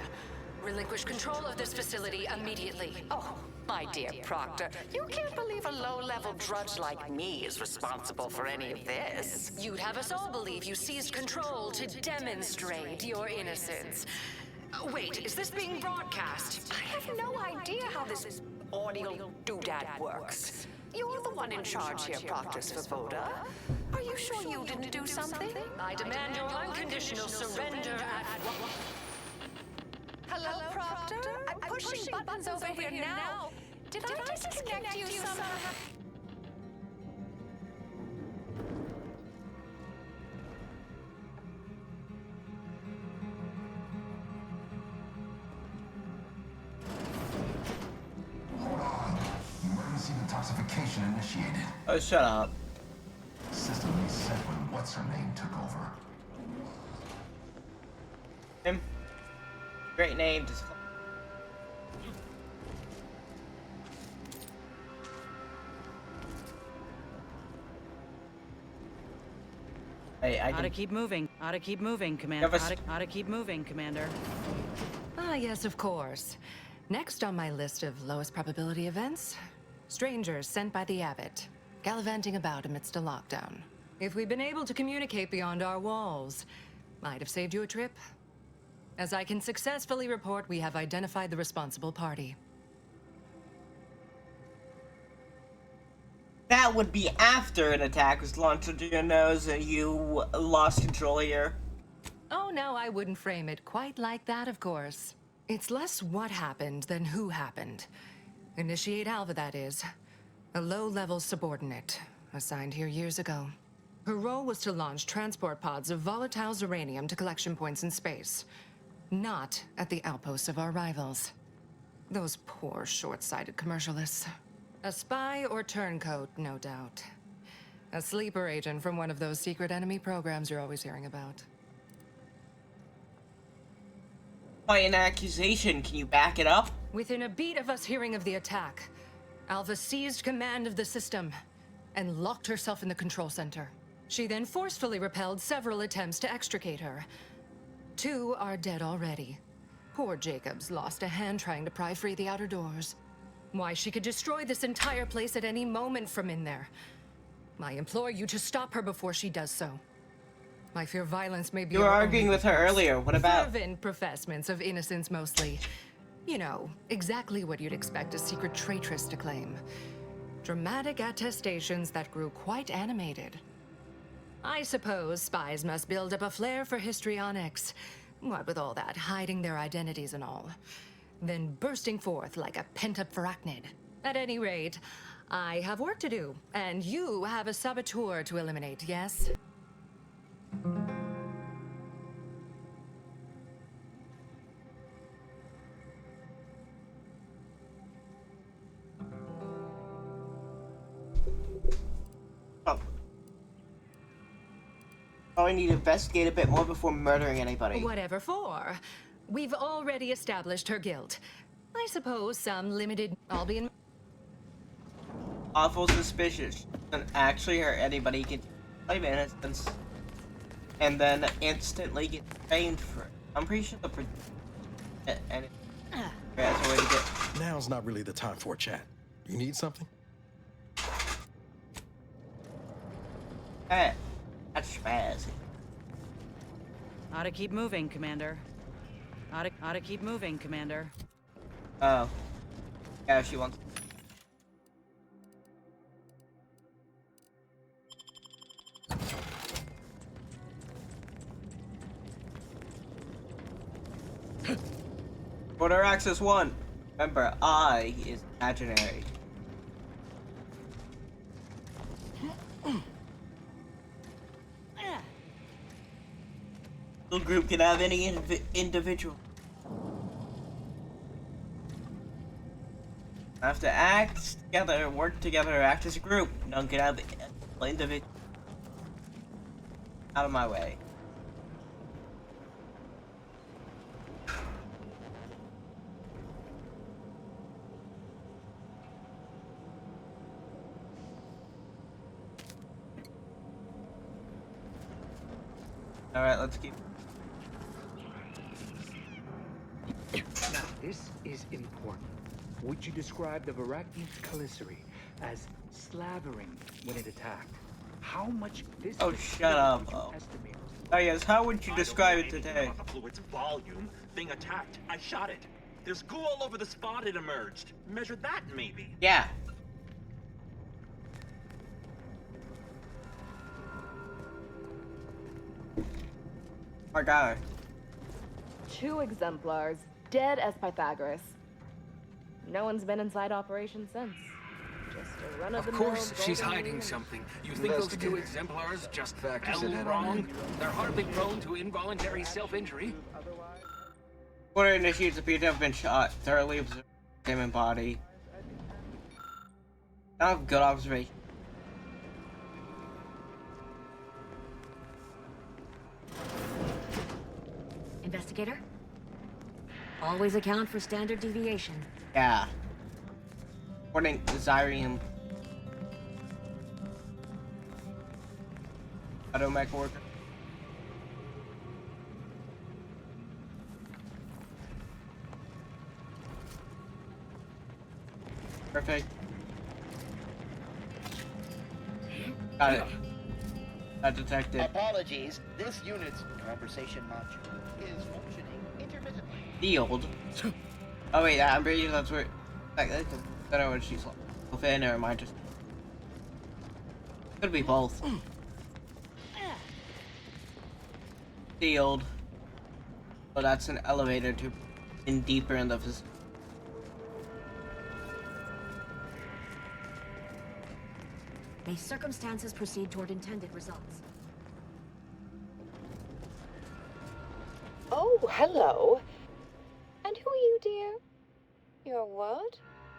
Relinquish control of this facility immediately. Oh, my dear Proctor, you can't believe a low-level drudge like me is responsible for any of this. You'd have us all believe you seized control to demonstrate your innocence. Wait, is this being broadcast? I have no idea how this audio doodad works. You're the one in charge here, Proctor Svoboda. Are you sure you didn't do something? I demand your unconditional surrender at... Hello, Proctor? I'm pushing buttons over here now. Did I disconnect you somehow? Emergency detoxification initiated. Oh, shut up. System reset when what's-her-name took over. Him. Great name. Just... Oughta keep moving. Oughta keep moving, Commander. Oughta keep moving, Commander. Ah, yes, of course. Next on my list of lowest probability events, strangers sent by the Abbot, gallivanting about amidst a lockdown. If we'd been able to communicate beyond our walls, might have saved you a trip. As I can successfully report, we have identified the responsible party. That would be after an attack was launched into your nose and you lost control here. Oh, no, I wouldn't frame it quite like that, of course. It's less what happened than who happened. Initiate Alva, that is. A low-level subordinate, assigned here years ago. Her role was to launch transport pods of volatile uranium to collection points in space. Not at the outposts of our rivals. Those poor, short-sighted commercialists. A spy or turncoat, no doubt. A sleeper agent from one of those secret enemy programs you're always hearing about. By an accusation, can you back it up? Within a beat of us hearing of the attack, Alva seized command of the system and locked herself in the control center. She then forcefully repelled several attempts to extricate her. 2 are dead already. Poor Jacobs lost a hand trying to pry free the outer doors. Why, she could destroy this entire place at any moment from in there. I implore you to stop her before she does so. I fear violence may be... You were arguing with her earlier. What about... Fervent professments of innocence, mostly. You know, exactly what you'd expect a secret traitress to claim. Dramatic attestations that grew quite animated. I suppose spies must build up a flair for histrionics. What with all that, hiding their identities and all. Then bursting forth like a pent-up arachnid. At any rate, I have work to do, and you have a saboteur to eliminate, yes? I need to investigate a bit more before murdering anybody. Whatever for. We've already established her guilt. I suppose some limited... I'll be in... Awful suspicious. And actually hurt anybody, can claim innocence. And then instantly get framed for it. I'm pretty sure the... And that's a way to get... Now's not really the time for a chat. You need something? Hey, that's spazzy. Ought to keep moving, Commander. Ought to keep moving, Commander. Oh. Yeah, she wants... Order Access 1. Remember, I is imaginary. The group can have any individual. Have to act together, work together, act as a group. None can have individual. Out of my way. Alright, let's keep. Now, this is important. Would you describe the Varachnian Caliceri as slavering when it attacked? How much this... Oh, shut up. Oh yes, how would you describe it today? The fluid's volume. Being attacked, I shot it. There's goo all over the spot it emerged. Measure that, maybe. Yeah. My God. 2 exemplars, dead as Pythagoras. No one's been inside operation since. Just a run-of-the-mill. Of course, she's hiding something. You think those 2 exemplars just fell wrong? They're hardly prone to involuntary self-injury. Order initiates appear to have been shot. Thoroughly observe human body. I have good observation. Investigator? Always account for standard deviation. Yeah. According to Zyrium. Automech worker. Perfect. Got it. I detected. Apologies. This unit's conversation module is functioning intermittently. Field. Oh wait, I'm pretty sure that's where. I don't know what she's like. Okay, never mind. Just could be both. Field. Oh, that's an elevator to in deeper in the facility. May circumstances proceed toward intended results. Oh, hello. And who are you, dear? You're what?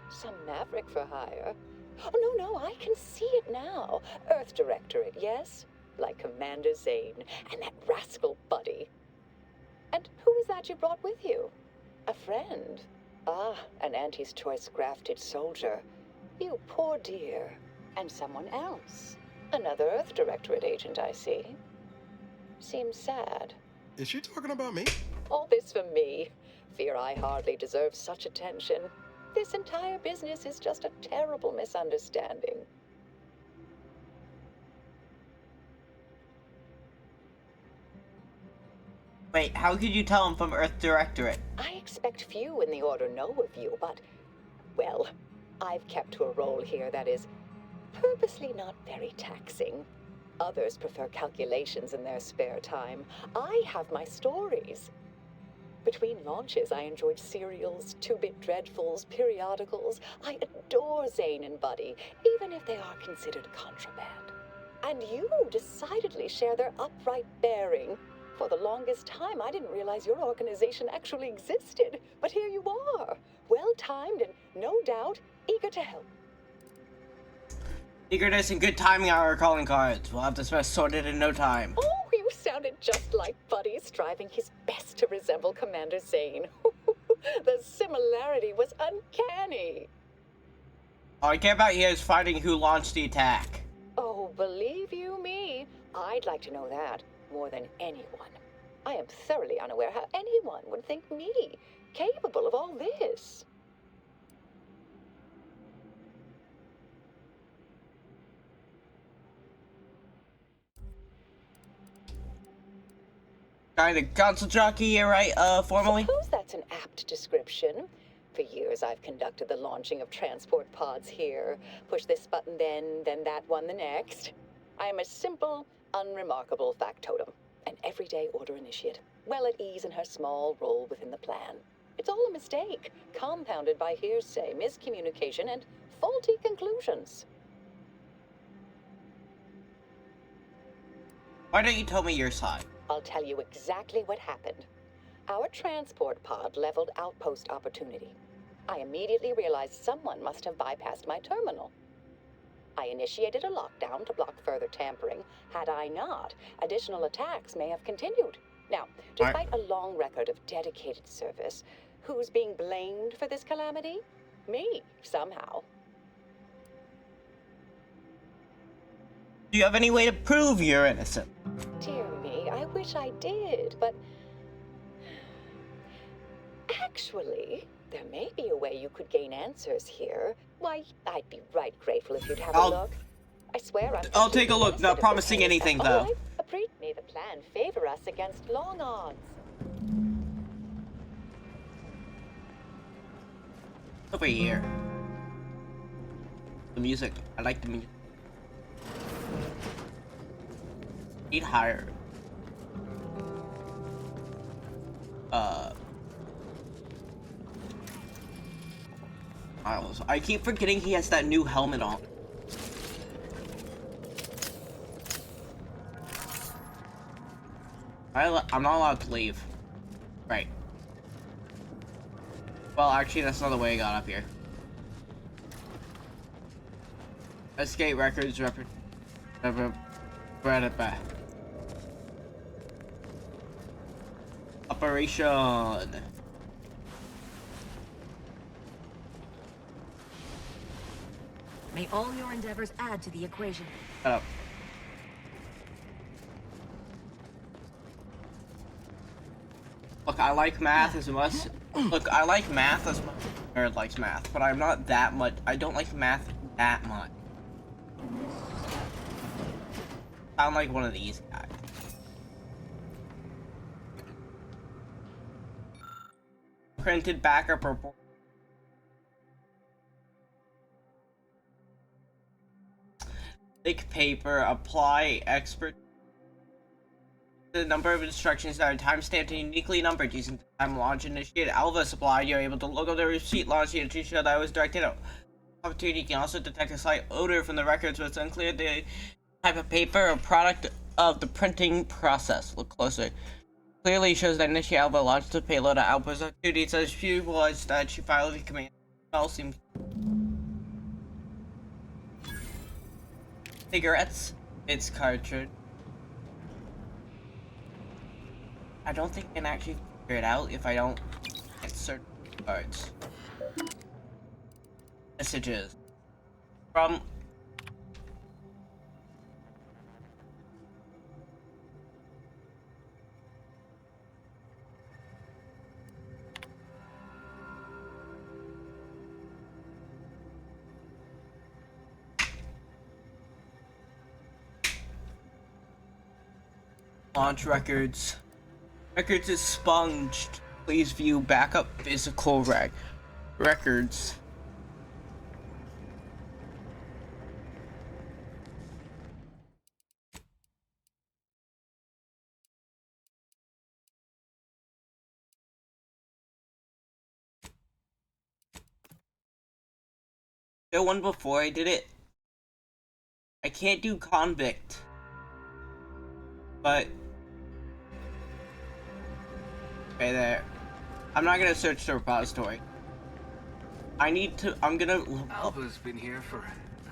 Some maverick for hire? Oh, no, I can see it now. Earth Directorate, yes? Like Commander Zane and that rascal Buddy. And who is that you brought with you? A friend? Ah, an Auntie's Choice grafted soldier. You poor dear. And someone else. Another Earth Directorate agent, I see. Seems sad. Is she talking about me? All this for me. Fear I hardly deserve such attention. This entire business is just a terrible misunderstanding. Wait, how could you tell I'm from Earth Directorate? I expect few in the Order know of you, but, well, I've kept to a role here that is purposely not very taxing. Others prefer calculations in their spare time. I have my stories. Between launches, I enjoyed serials, two-bit dreadfuls, periodicals. I adore Zane and Buddy, even if they are considered contraband. And you decidedly share their upright bearing. For the longest time, I didn't realize your organization actually existed. But here you are, well-timed and, no doubt, eager to help. Eagerness and good timing are our calling cards. We'll have this mess sorted in no time. Oh, you sounded just like Buddy, striving his best to resemble Commander Zane. The similarity was uncanny. All I care about here is finding who launched the attack. Oh, believe you me, I'd like to know that more than anyone. I am thoroughly unaware how anyone would think me capable of all this. Kind of console jockey here, right? Formally? Suppose that's an apt description. For years, I've conducted the launching of transport pods here. Push this button then that one the next. I am a simple, unremarkable factotum. An everyday Order initiate, well at ease in her small role within the plan. It's all a mistake, compounded by hearsay, miscommunication, and faulty conclusions. Why don't you tell me your side? I'll tell you exactly what happened. Our transport pod leveled outpost opportunity. I immediately realized someone must have bypassed my terminal. I initiated a lockdown to block further tampering. Had I not, additional attacks may have continued. Now, despite a long record of dedicated service, who's being blamed for this calamity? Me, somehow. Do you have any way to prove you're innocent? Dear me, I wish I did, but... Actually, there may be a way you could gain answers here. Why, I'd be right grateful if you'd have a look. I swear I'll take a look, not promising anything, though. May the plan favor us against long odds. Over here. The music. I like the music. Need higher. Miles. I keep forgetting he has that new helmet on. I'm not allowed to leave. Right. Well, actually, that's not the way I got up here. Escape records, Operation. May all your endeavors add to the equation. Shut up. Look, I like math as much. Look, I like math as much. Nerd likes math, but I'm not that much. I don't like math that much. sound like one of these guys. Printed backup report. Thick paper, apply expert. The number of instructions that are timestamped and uniquely numbered using the time launch initiate Alva supplied. You're able to look on the receipt launch unit to show that it was directed at opportunity. You can also detect a slight odor from the records, but it's unclear the type of paper or product of the printing process. Look closer. Clearly shows that Initiate Alva launched the payload at Outpost Opportunity. It says she was that she filed the command. All seems. Cigarettes. It's cartridge. I don't think I can actually figure it out if I don't get certain cards. Messages. From launch records. Records is sponged. Please view backup physical records. The one before I did it, I can't do convict, but okay there. I'm not gonna search the repository. I'm gonna. Alva's been here for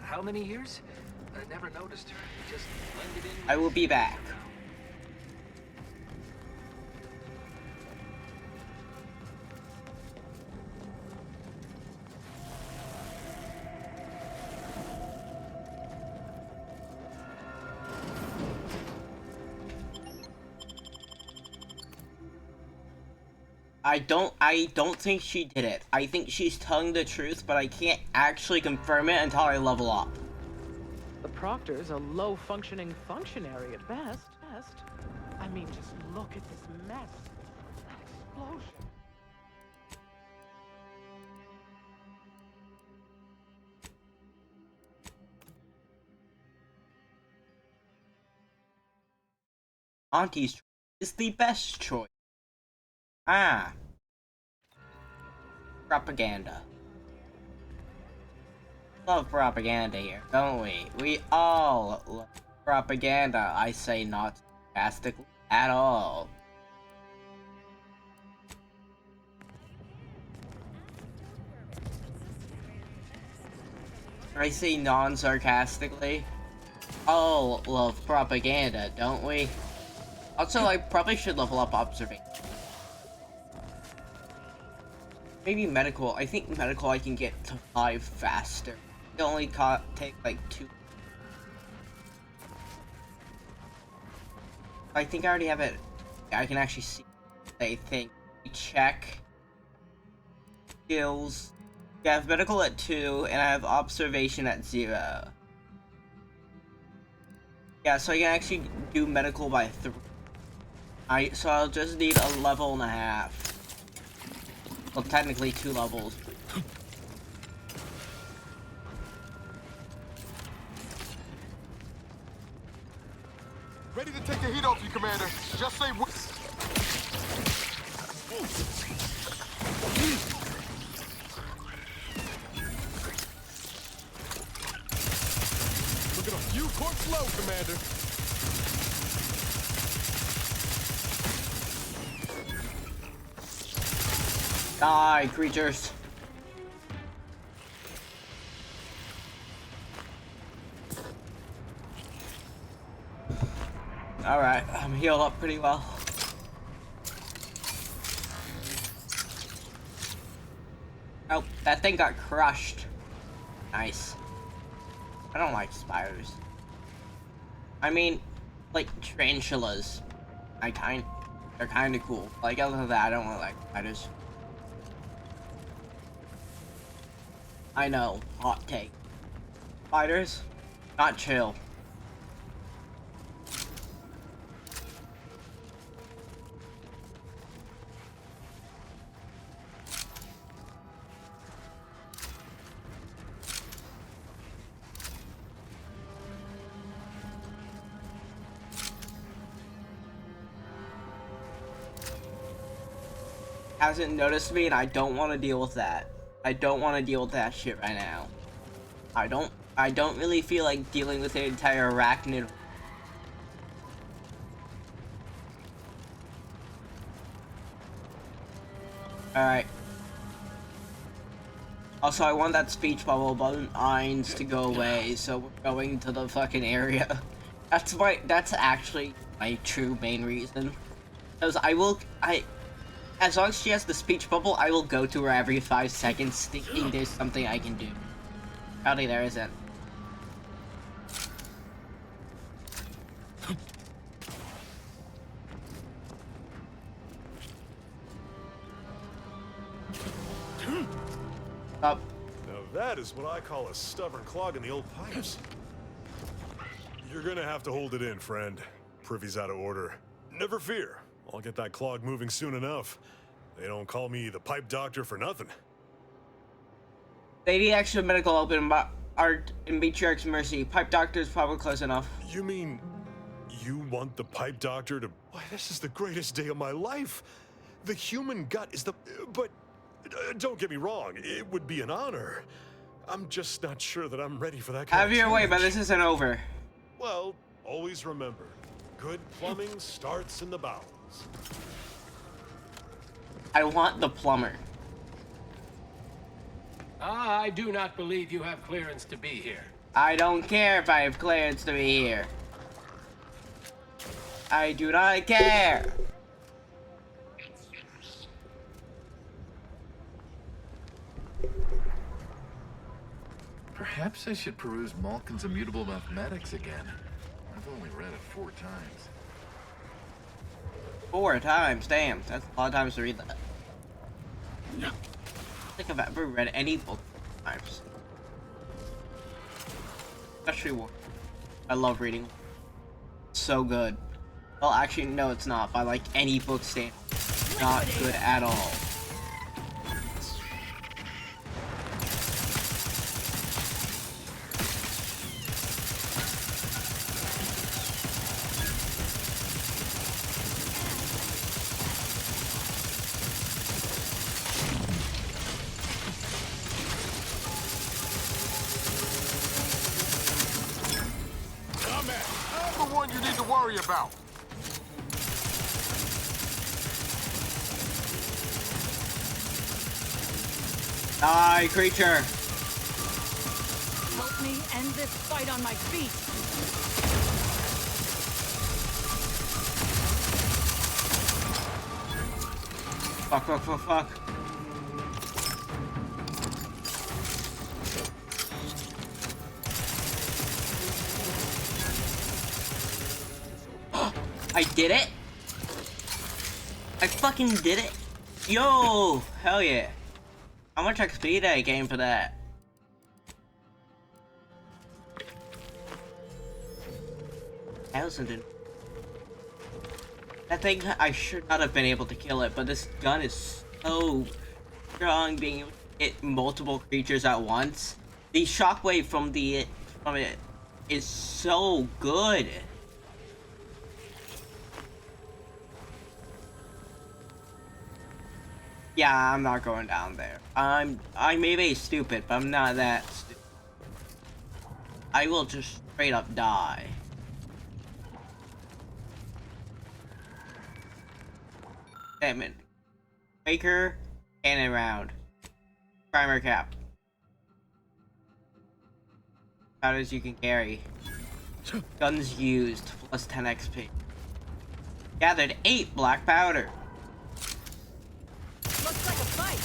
how many years? I never noticed her. Just blended in. I will be back. I don't think she did it. I think she's telling the truth, but I can't actually confirm it until I level up. The Proctor's a low-functioning functionary at best. I mean, just look at this mess. That explosion. Auntie's choice is the best choice. Ah. Propaganda. Love propaganda here, don't we? We all love propaganda. I say not sarcastically at all. I say non-sarcastically. All love propaganda, don't we? Also, I probably should level up observation. Maybe medical. I think medical I can get to 5 faster. It only take like 2. I think I already have it. I can actually see. I think. Check. Skills. Yeah, I have medical at 2, and I have observation at 0. Yeah, so I can actually do medical by 3. So I'll just need a level and a half. Well, technically 2 levels. Ready to take the heat off you, Commander. Just say what. Look at a few corpse low, Commander. Die, creatures. Alright, I'm healed up pretty well. Oh, that thing got crushed. Nice. I don't like spiders. I mean, like tarantulas. They're kind of cool. Like, other than that, I don't really like spiders. I know, hot take. Spiders, not chill. hasn't noticed me, and I don't want to deal with that. I don't want to deal with that shit right now. I don't really feel like dealing with the entire arachnid. Alright. Also, I want that speech bubble lines to go away, so we're going to the fucking area. That's actually my true main reason. Because as long as she has the speech bubble, I will go to her every 5 seconds thinking there's something I can do. Howdy, there isn't. Up. Now that is what I call a stubborn clog in the old pipes. You're gonna have to hold it in, friend. Privy's out of order. Never fear. I'll get that clog moving soon enough. They don't call me the pipe doctor for nothing. They need extra medical help in Art and Matriarch's Mercy. Pipe doctor is probably close enough. You mean you want the pipe doctor to... Why, this is the greatest day of my life. The human gut is the... But don't get me wrong, it would be an honor. I'm just not sure that I'm ready for that kind Have of your way, challenge. but this isn't over. Well, always remember, good plumbing starts in the bowels. I want the plumber. I do not believe you have clearance to be here. I don't care if I have clearance to be here. I do not care. Perhaps I should peruse Malkin's Immutable Mathematics again. I've only read it 4 times. 4 times? Damn, that's a lot of times to read that. I don't think I've ever read any book 4 times. Especially one. I love reading. So good. Well, actually, no, it's not. By like any book standard, not good at all. I'm the one you need to worry about. Die, creature! Help me end this fight on my feet. Fuck, fuck, fuck, fuck. I did it! I fucking did it! Yo! Hell yeah. How much XP did I gain for that? $1,000. I think I should not have been able to kill it, but this gun is so strong, being able to hit multiple creatures at once. The shockwave from it is so good. Yeah, I'm not going down there. I may be stupid, but I'm not that stupid. I will just straight up die. Damn it. Baker, cannon round. Primer cap. Powders you can carry. Guns used, plus 10 XP. Gathered 8 black powder. Looks like a fight.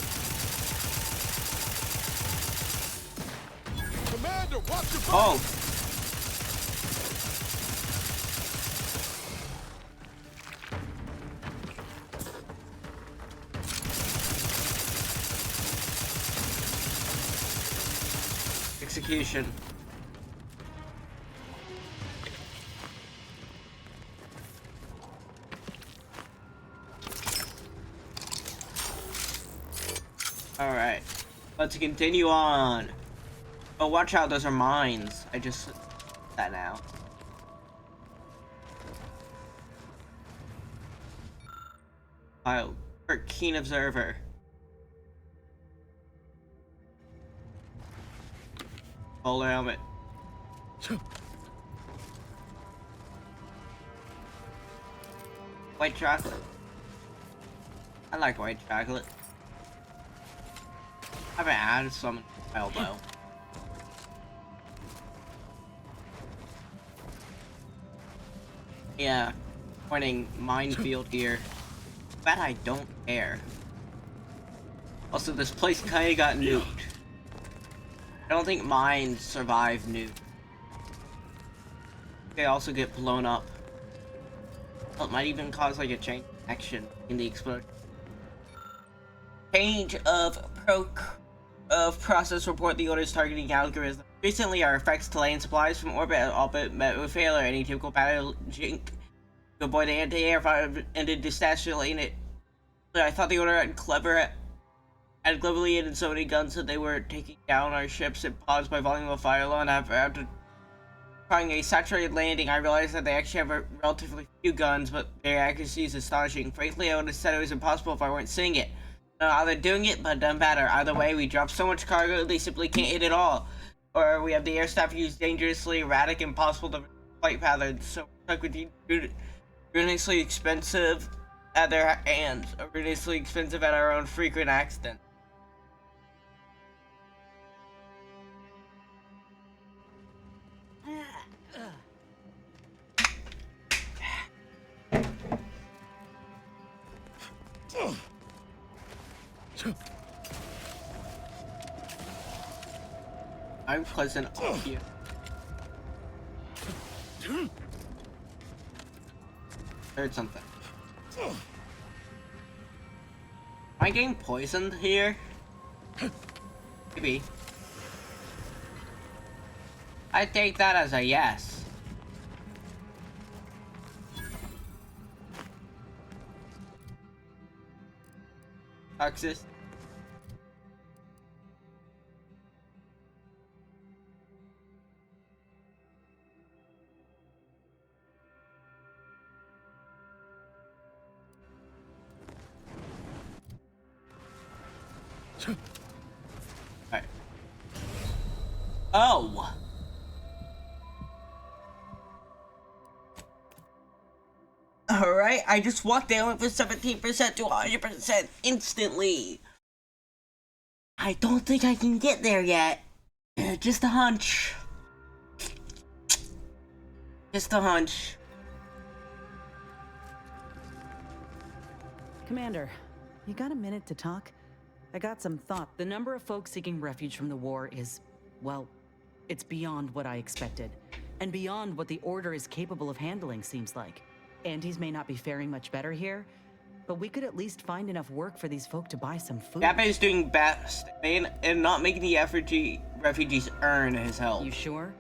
Commander, watch your back. Oh. Execution. Alright, let's continue on. Oh, watch out, those are mines. I just said that now. Pile Or keen observer. Bowler helmet. White chocolate. I like white chocolate. I haven't had some in a while though. Yeah, pointing minefield here. Bet I don't care. Also, this place kinda got nuked. I don't think mines survive nuke. They also get blown up. Well, it might even cause like a chain action in the explosion. Change of process report the Order's targeting algorithm. Recently, our effects to land supplies from orbit met with failure. Any typical battle jink to avoid the anti-air fire ended disastrously. I thought the Order had cleverly hidden so many guns that they were taking down our ships and pods by volume of fire alone. After trying a saturated landing, I realized that they actually have a relatively few guns, but their accuracy is astonishing. Frankly, I would have said it was impossible if I weren't seeing it. Either doing it, but it doesn't matter. Either way, we drop so much cargo, they simply can't hit it all. Or we have the air staff use dangerously erratic, impossible to flight patterns, so we're stuck with ridiculously expensive at their hands, or ridiculously expensive at our own frequent accidents. I'm pleasant off you. Heard something. Am I getting poisoned here? Maybe. I take that as a yes. Toxicity. Alright. Oh! Alright, I just walked down from 17% to 100% instantly. I don't think I can get there yet. Just a hunch. Just a hunch. Commander, you got a minute to talk? I got some thought. The number of folks seeking refuge from the war is, well, it's beyond what I expected. And beyond what the Order is capable of handling, seems like. Andes may not be faring much better here, but we could at least find enough work for these folk to buy some food. Kappa is doing best in not making the refugees earn his help. You sure?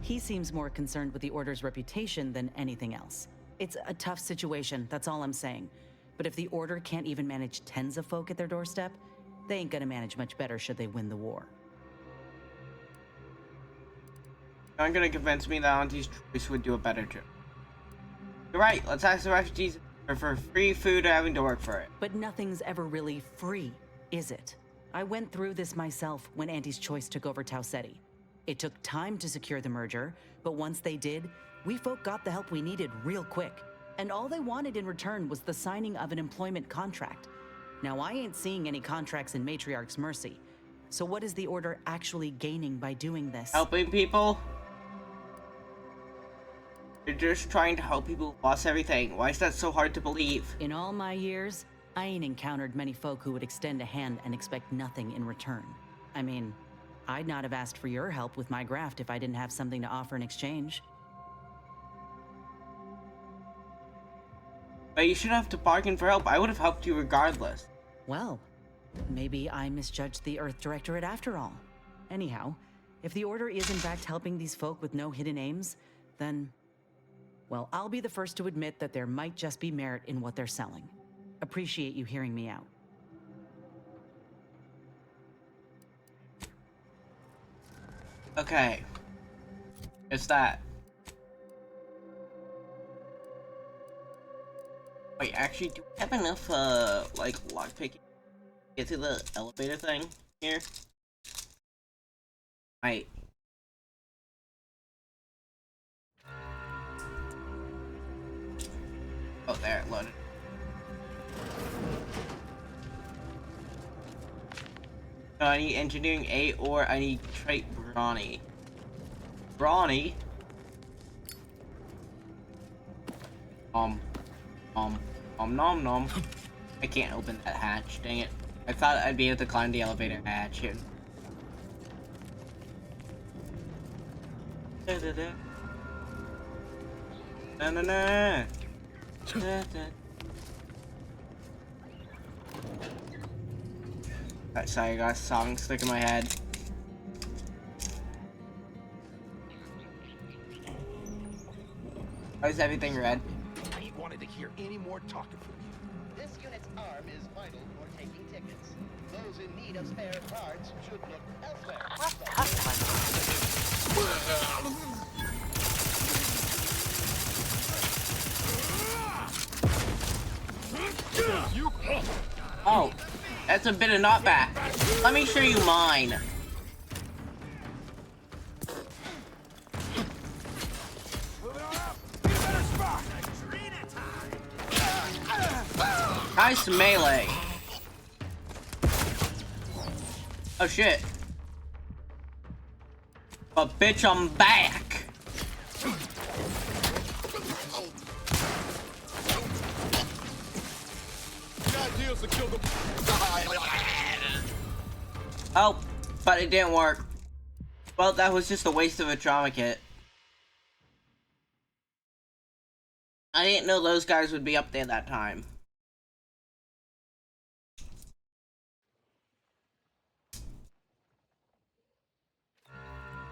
He seems more concerned with the Order's reputation than anything else. It's a tough situation, that's all I'm saying. But if the Order can't even manage tens of folk at their doorstep, they ain't gonna manage much better should they win the war. You're not gonna convince me that Auntie's choice would do a better job. You're right, let's ask the refugees for free food or having to work for it. But nothing's ever really free, is it? I went through this myself when Auntie's choice took over Tau Ceti. It took time to secure the merger, but once they did, we folk got the help we needed real quick. And all they wanted in return was the signing of an employment contract. Now, I ain't seeing any contracts in Matriarch's mercy. So what is the Order actually gaining by doing this? Helping people? You're just trying to help people who lost everything. Why is that so hard to believe? In all my years, I ain't encountered many folk who would extend a hand and expect nothing in return. I mean, I'd not have asked for your help with my graft if I didn't have something to offer in exchange. But you shouldn't have to bargain for help. I would have helped you regardless. Well, maybe I misjudged the Earth Directorate after all. Anyhow, if the Order is in fact helping these folk with no hidden aims, then, well, I'll be the first to admit that there might just be merit in what they're selling. Appreciate you hearing me out. Okay. It's that. Wait, actually, do we have enough, like, lockpicking to get to the elevator thing here? Right. Oh, there, it loaded. So I need engineering 8 or I need trait brawny. Brawny? Nom nom. I can't open that hatch, dang it. I thought I'd be able to climb the elevator hatch here. Da da da. Na na na. Da, da. Sorry, I got a song stuck in my head. Why is everything red? I ain't wanted to hear any more talking from you. This unit's arm is vital for taking tickets. Those in need of spare parts should look elsewhere. Oh, that's a bit of knockback. Let me show you mine. Nice melee. Oh shit. But bitch, I'm back. Oh, but it didn't work. Well, that was just a waste of a trauma kit. I didn't know those guys would be up there that time.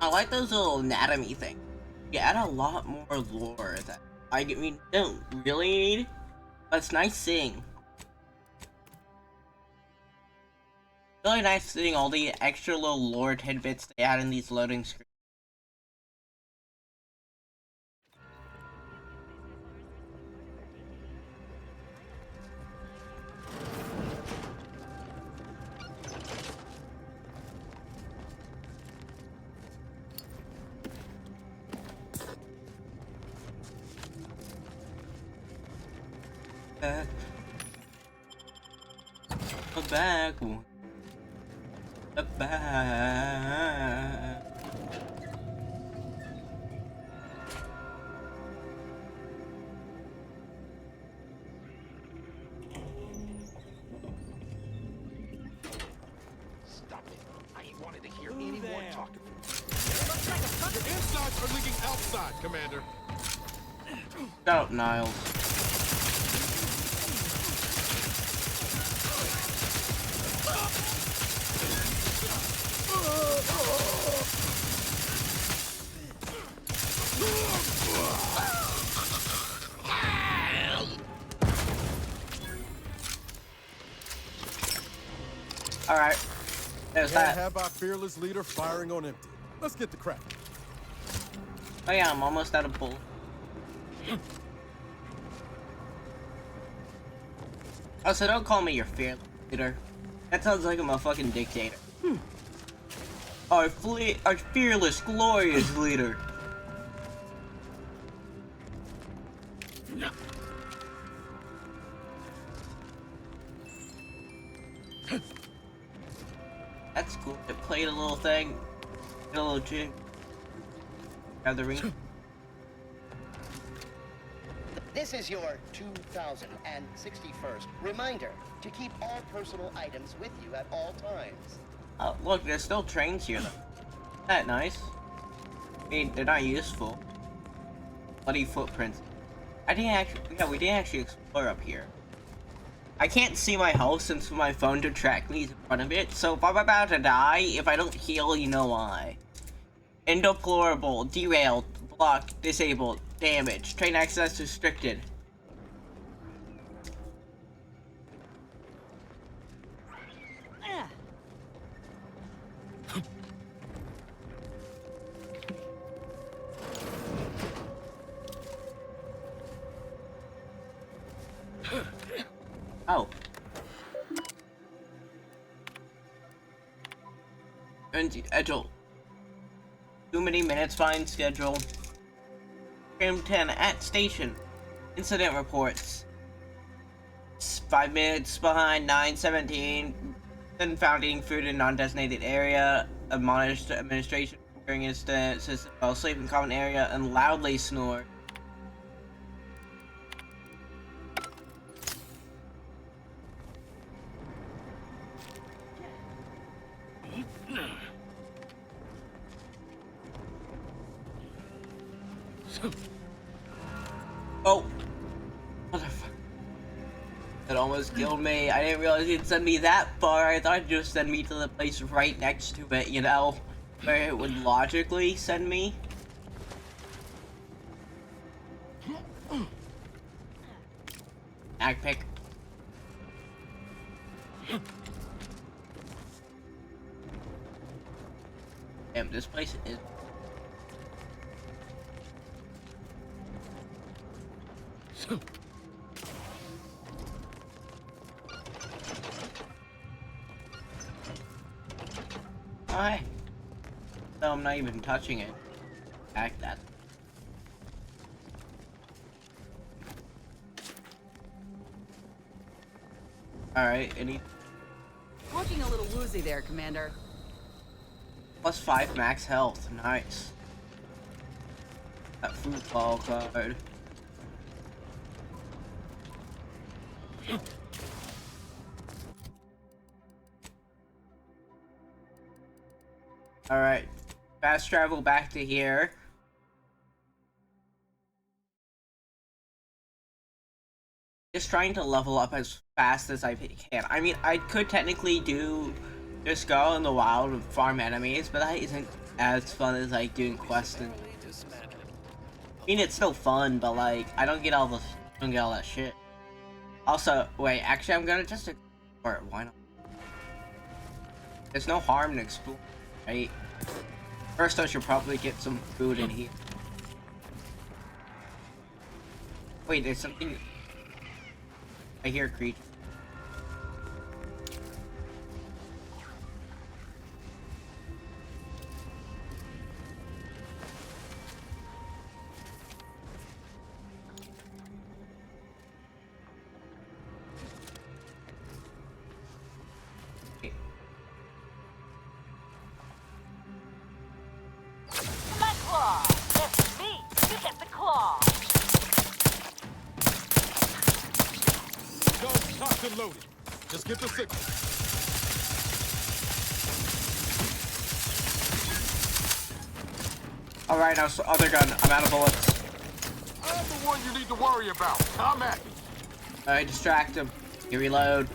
I like those little anatomy things. You add a lot more lore that I mean don't really need, but it's nice seeing. Really nice seeing all the extra little lore tidbits they add in these loading screens. The back one. The back. Stop it. I ain't wanted to hear any more talking from you. Your insides are leaking outside, Commander. Shut up, Niles. Alright. There's Can't that. have our fearless leader firing on empty. Let's get the crap. Oh yeah, I'm almost out of bull. Oh, so don't call me your fearless leader. That sounds like I'm a fucking dictator. Our fearless, glorious leader. That's cool. It played a little thing. Did a little jig. Grab the ring. This is your 2061st reminder to keep all personal items with you at all times. Oh, look, there's still trains here, though. Isn't that nice? I mean, they're not useful. Bloody footprints. I didn't actually, yeah, we didn't actually explore up here. I can't see my health since my phone directly is in front of it, so if I'm about to die, if I don't heal, you know why. Indeplorable, derailed, blocked, disabled, damaged, train access restricted. Oh. Schedule. Too many minutes behind schedule. Frame 10 at station. Incident reports. 5 minutes behind 9:17. Then found eating food in non-designated area. Admonished administration during incident. System fell asleep in common area and loudly snored. Oh! Motherfucker. It almost killed me. I didn't realize you'd send me that far. I thought you'd just send me to the place right next to it, you know? Where it would logically send me. Ag pick. Damn, this place is... Why? No, I'm not even touching it. Back that. Alright, any... Looking a little woozy there, Commander. +5 max health, nice. That football card. Alright, fast travel back to here. Just trying to level up as fast as I can. I mean, I could technically just go in the wild and farm enemies, but that isn't as fun as like doing quests. And... I mean, it's still fun, but like, I don't get all that shit. Also, wait, actually, I'm gonna just explore it. Why not? There's no harm in exploring, right? First, I should probably get some food in here. Wait, there's something... I hear a creature. Loaded. Just get the signal. Alright, now other gun. I'm out of bullets. I'm the one you need to worry about. Come at me. Alright, distract him. You reload.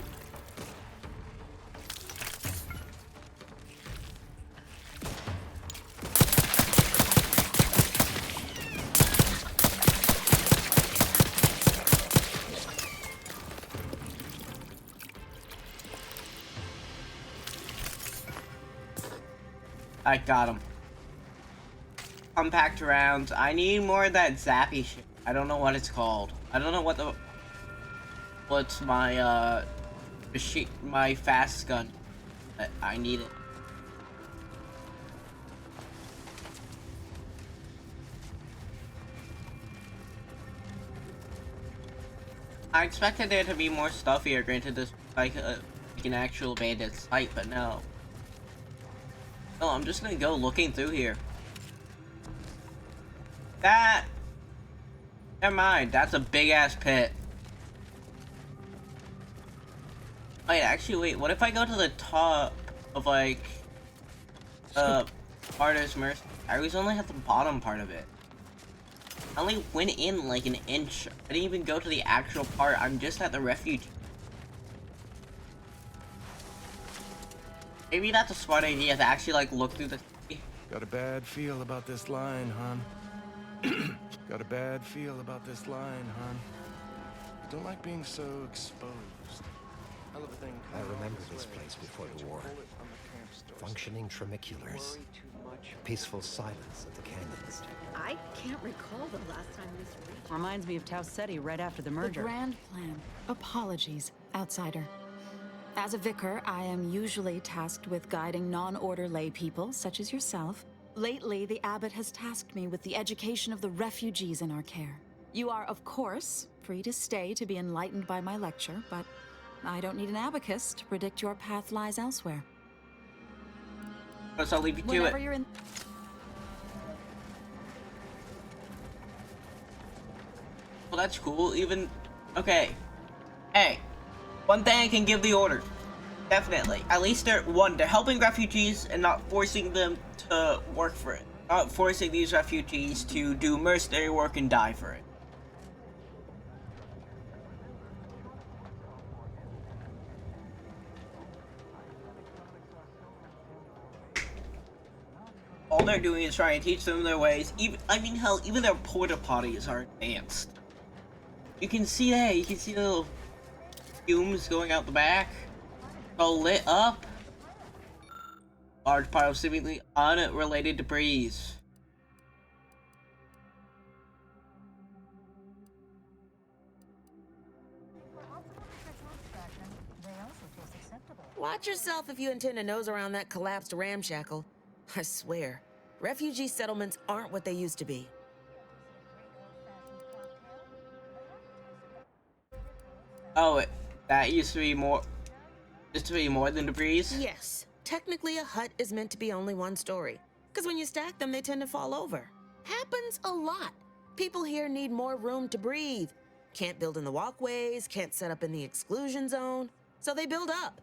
I got him. Compact rounds. I need more of that zappy shit. I don't know what it's called. I don't know what's my machine, my fast gun. I need it. I expected there to be more stuff here. Granted, this like an actual bandit site, but no. No, I'm just gonna go looking through here. That... Never mind, that's a big-ass pit. Wait, actually, wait, what if I go to the top of, like... Artist Mercy? I always only have the bottom part of it. I only went in, like, an inch. I didn't even go to the actual part. I'm just at the refuge. Maybe that's a smart idea to actually, like, look through the... Got a bad feel about this line, hon. Got a bad feel about this line, hon. Don't like being so exposed. Hell of a I remember this place before the war. Functioning tramiculars. Peaceful silence of the canyons. I can't recall the last time this region... Reminds me of Tau Ceti right after the merger. The grand plan. Apologies, outsider. As a vicar, I am usually tasked with guiding non-order lay people, such as yourself. Lately, the abbot has tasked me with the education of the refugees in our care. You are, of course, free to stay to be enlightened by my lecture, but I don't need an abacus to predict your path lies elsewhere. So I'll leave you to Whenever it. you're in... Well, that's cool. Even... Okay. Hey. One thing I can give the order. Definitely. At least they're helping refugees and not forcing them to work for it. Not forcing these refugees to do mercenary work and die for it. All they're doing is trying to teach them their ways. Hell, even their porta potties are advanced. You can see that. You can see the little fumes going out the back. All lit up. Large pile of seemingly unrelated debris. Watch yourself if you intend to nose around that collapsed ramshackle. I swear, refugee settlements aren't what they used to be. Oh, that used to be more than debris? Yes. Technically, a hut is meant to be only one story. Because when you stack them, they tend to fall over. Happens a lot. People here need more room to breathe. Can't build in the walkways, can't set up in the exclusion zone. So they build up.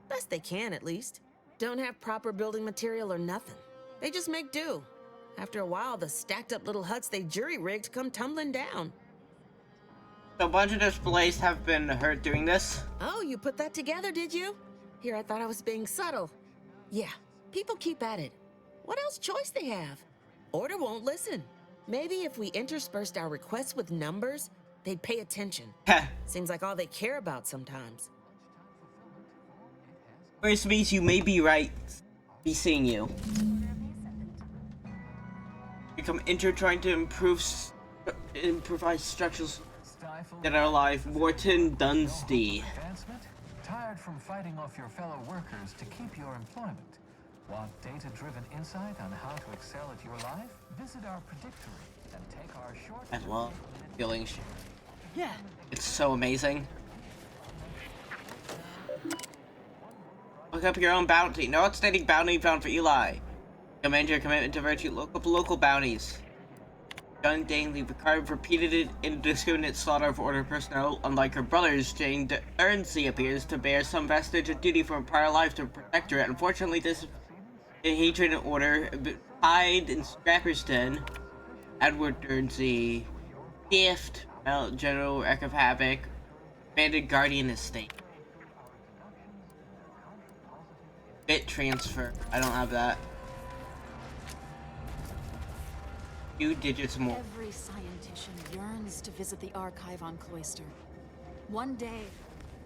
Best they can, at least. Don't have proper building material or nothing. They just make do. After a while, the stacked up little huts they jury-rigged come tumbling down. So a bunch of displaced have been hurt doing this? Oh, you put that together, did you? Here, I thought I was being subtle. Yeah, people keep at it. What else choice they have? Order won't listen. Maybe if we interspersed our requests with numbers, they'd pay attention. Seems like all they care about sometimes. First means you may be right. Be seeing you. Become injured trying to improvise structures that are alive. Morton Dunsty. Tired from fighting off your fellow workers to keep your employment? Want data-driven insight on how to excel at your life? Visit our predictory and take our short... I love feeling shit. Yeah. It's so amazing. Look up your own bounty. No outstanding bounty found for Eli. Commend your commitment to virtue. Look up local bounties. Young Dangley required repeated indiscriminate slaughter of Order personnel. Unlike her brothers, Jane Ernsey appears to bear some vestige of duty from a prior life to protect her. Unfortunately, this hatred and Order hide in Scrapperston. Edward Ernsey, Gift, General Wreck of Havoc, Banded Guardian Estate. Bit transfer. I don't have that. Few digits more. Every scientician yearns to visit the archive on Cloister. One day,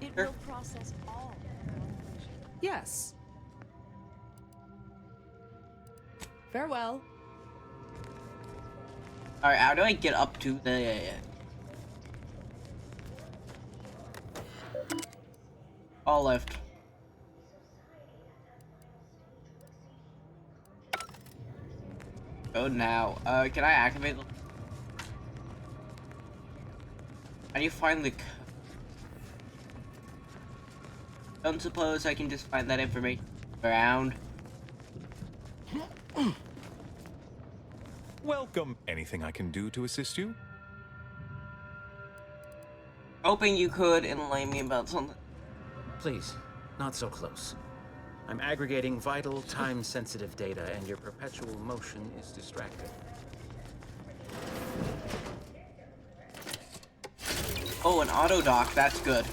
it will process all. Yes. Farewell. Alright, how do I get up to the... All left. Go now. Can I activate the... How do you find the... Don't suppose I can just find that information around. Welcome. Anything I can do to assist you? Hoping you could enlighten me about something. Please, not so close. I'm aggregating vital, time-sensitive data, and your perpetual motion is distracting. Oh, an auto dock. That's good.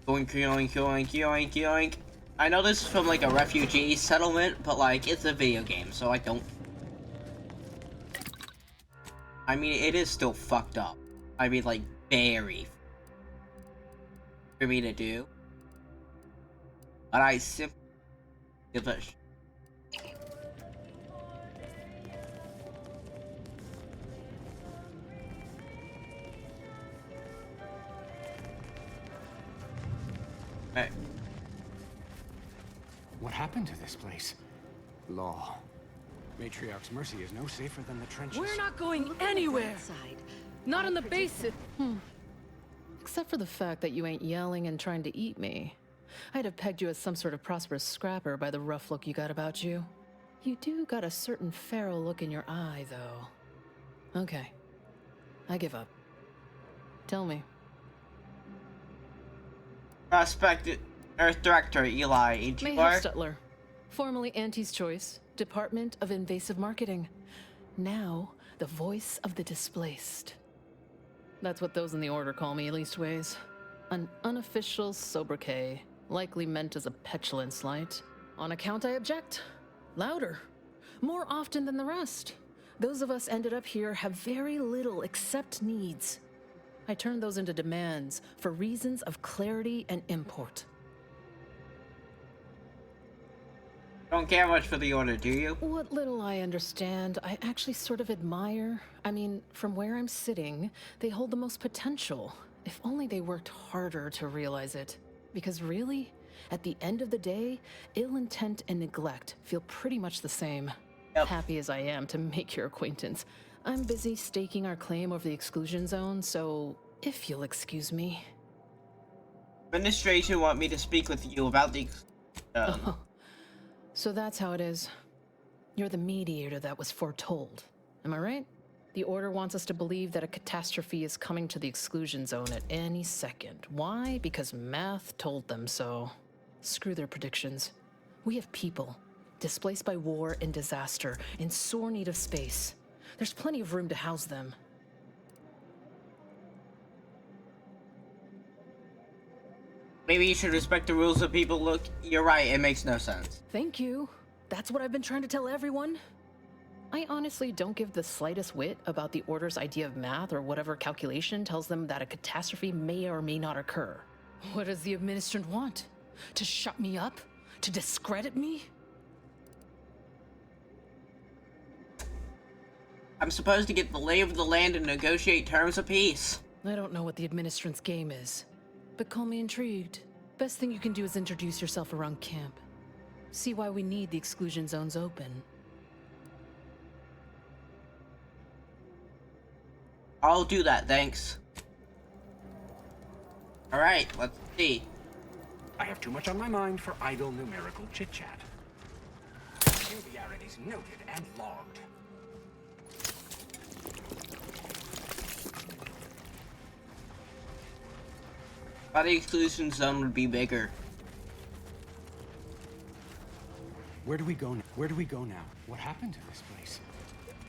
Yoink, yoink, yoink, yoink, yoink. I know this is from like a refugee settlement, but like it's a video game, so I don't. I mean, it is still fucked up. I mean, like, very for me to do. But I simply give a Hey. What happened to this place? Law. Matriarch's Mercy is no safer than the trenches. We're not going anywhere. Not on the base. Except for the fact that you ain't yelling and trying to eat me. I'd have pegged you as some sort of prosperous scrapper by the rough look you got about you. You do got a certain feral look in your eye, though. Okay. I give up. Tell me. Prospect Earth Director Eli Mayhav H.R. Stutler, formerly Auntie's Choice, Department of Invasive Marketing. Now, the voice of the displaced. That's what those in the Order call me, leastways. An unofficial sobriquet, likely meant as a petulant slight. On account I object. Louder. More often than the rest. Those of us ended up here have very little except needs. I turn those into demands for reasons of clarity and import. Don't care much for the Order, do you? What little I understand, I actually sort of admire. I mean, from where I'm sitting, they hold the most potential. If only they worked harder to realize it. Because really, at the end of the day, ill intent and neglect feel pretty much the same. Yep. Happy as I am to make your acquaintance, I'm busy staking our claim over the exclusion zone, so if you'll excuse me. Administration want me to speak with you about the So that's how it is. You're the mediator that was foretold. Am I right? The Order wants us to believe that a catastrophe is coming to the exclusion zone at any second. Why? Because math told them so. Screw their predictions. We have people, displaced by war and disaster, in sore need of space. There's plenty of room to house them. Maybe you should respect the rules of people. Look, you're right, it makes no sense. Thank you. That's what I've been trying to tell everyone. I honestly don't give the slightest whit about the Order's idea of math or whatever calculation tells them that a catastrophe may or may not occur. What does the Administrant want? To shut me up? To discredit me? I'm supposed to get the lay of the land and negotiate terms of peace. I don't know what the Administrant's game is, but call me intrigued. Best thing you can do is introduce yourself around camp. See why we need the exclusion zones open. I'll do that, thanks. Alright, let's see. I have too much on my mind for idle numerical chit-chat. Peculiarities noted and logged. Thought the exclusion zone would be bigger. Where do we go now? Where do we go now? What happened to this place?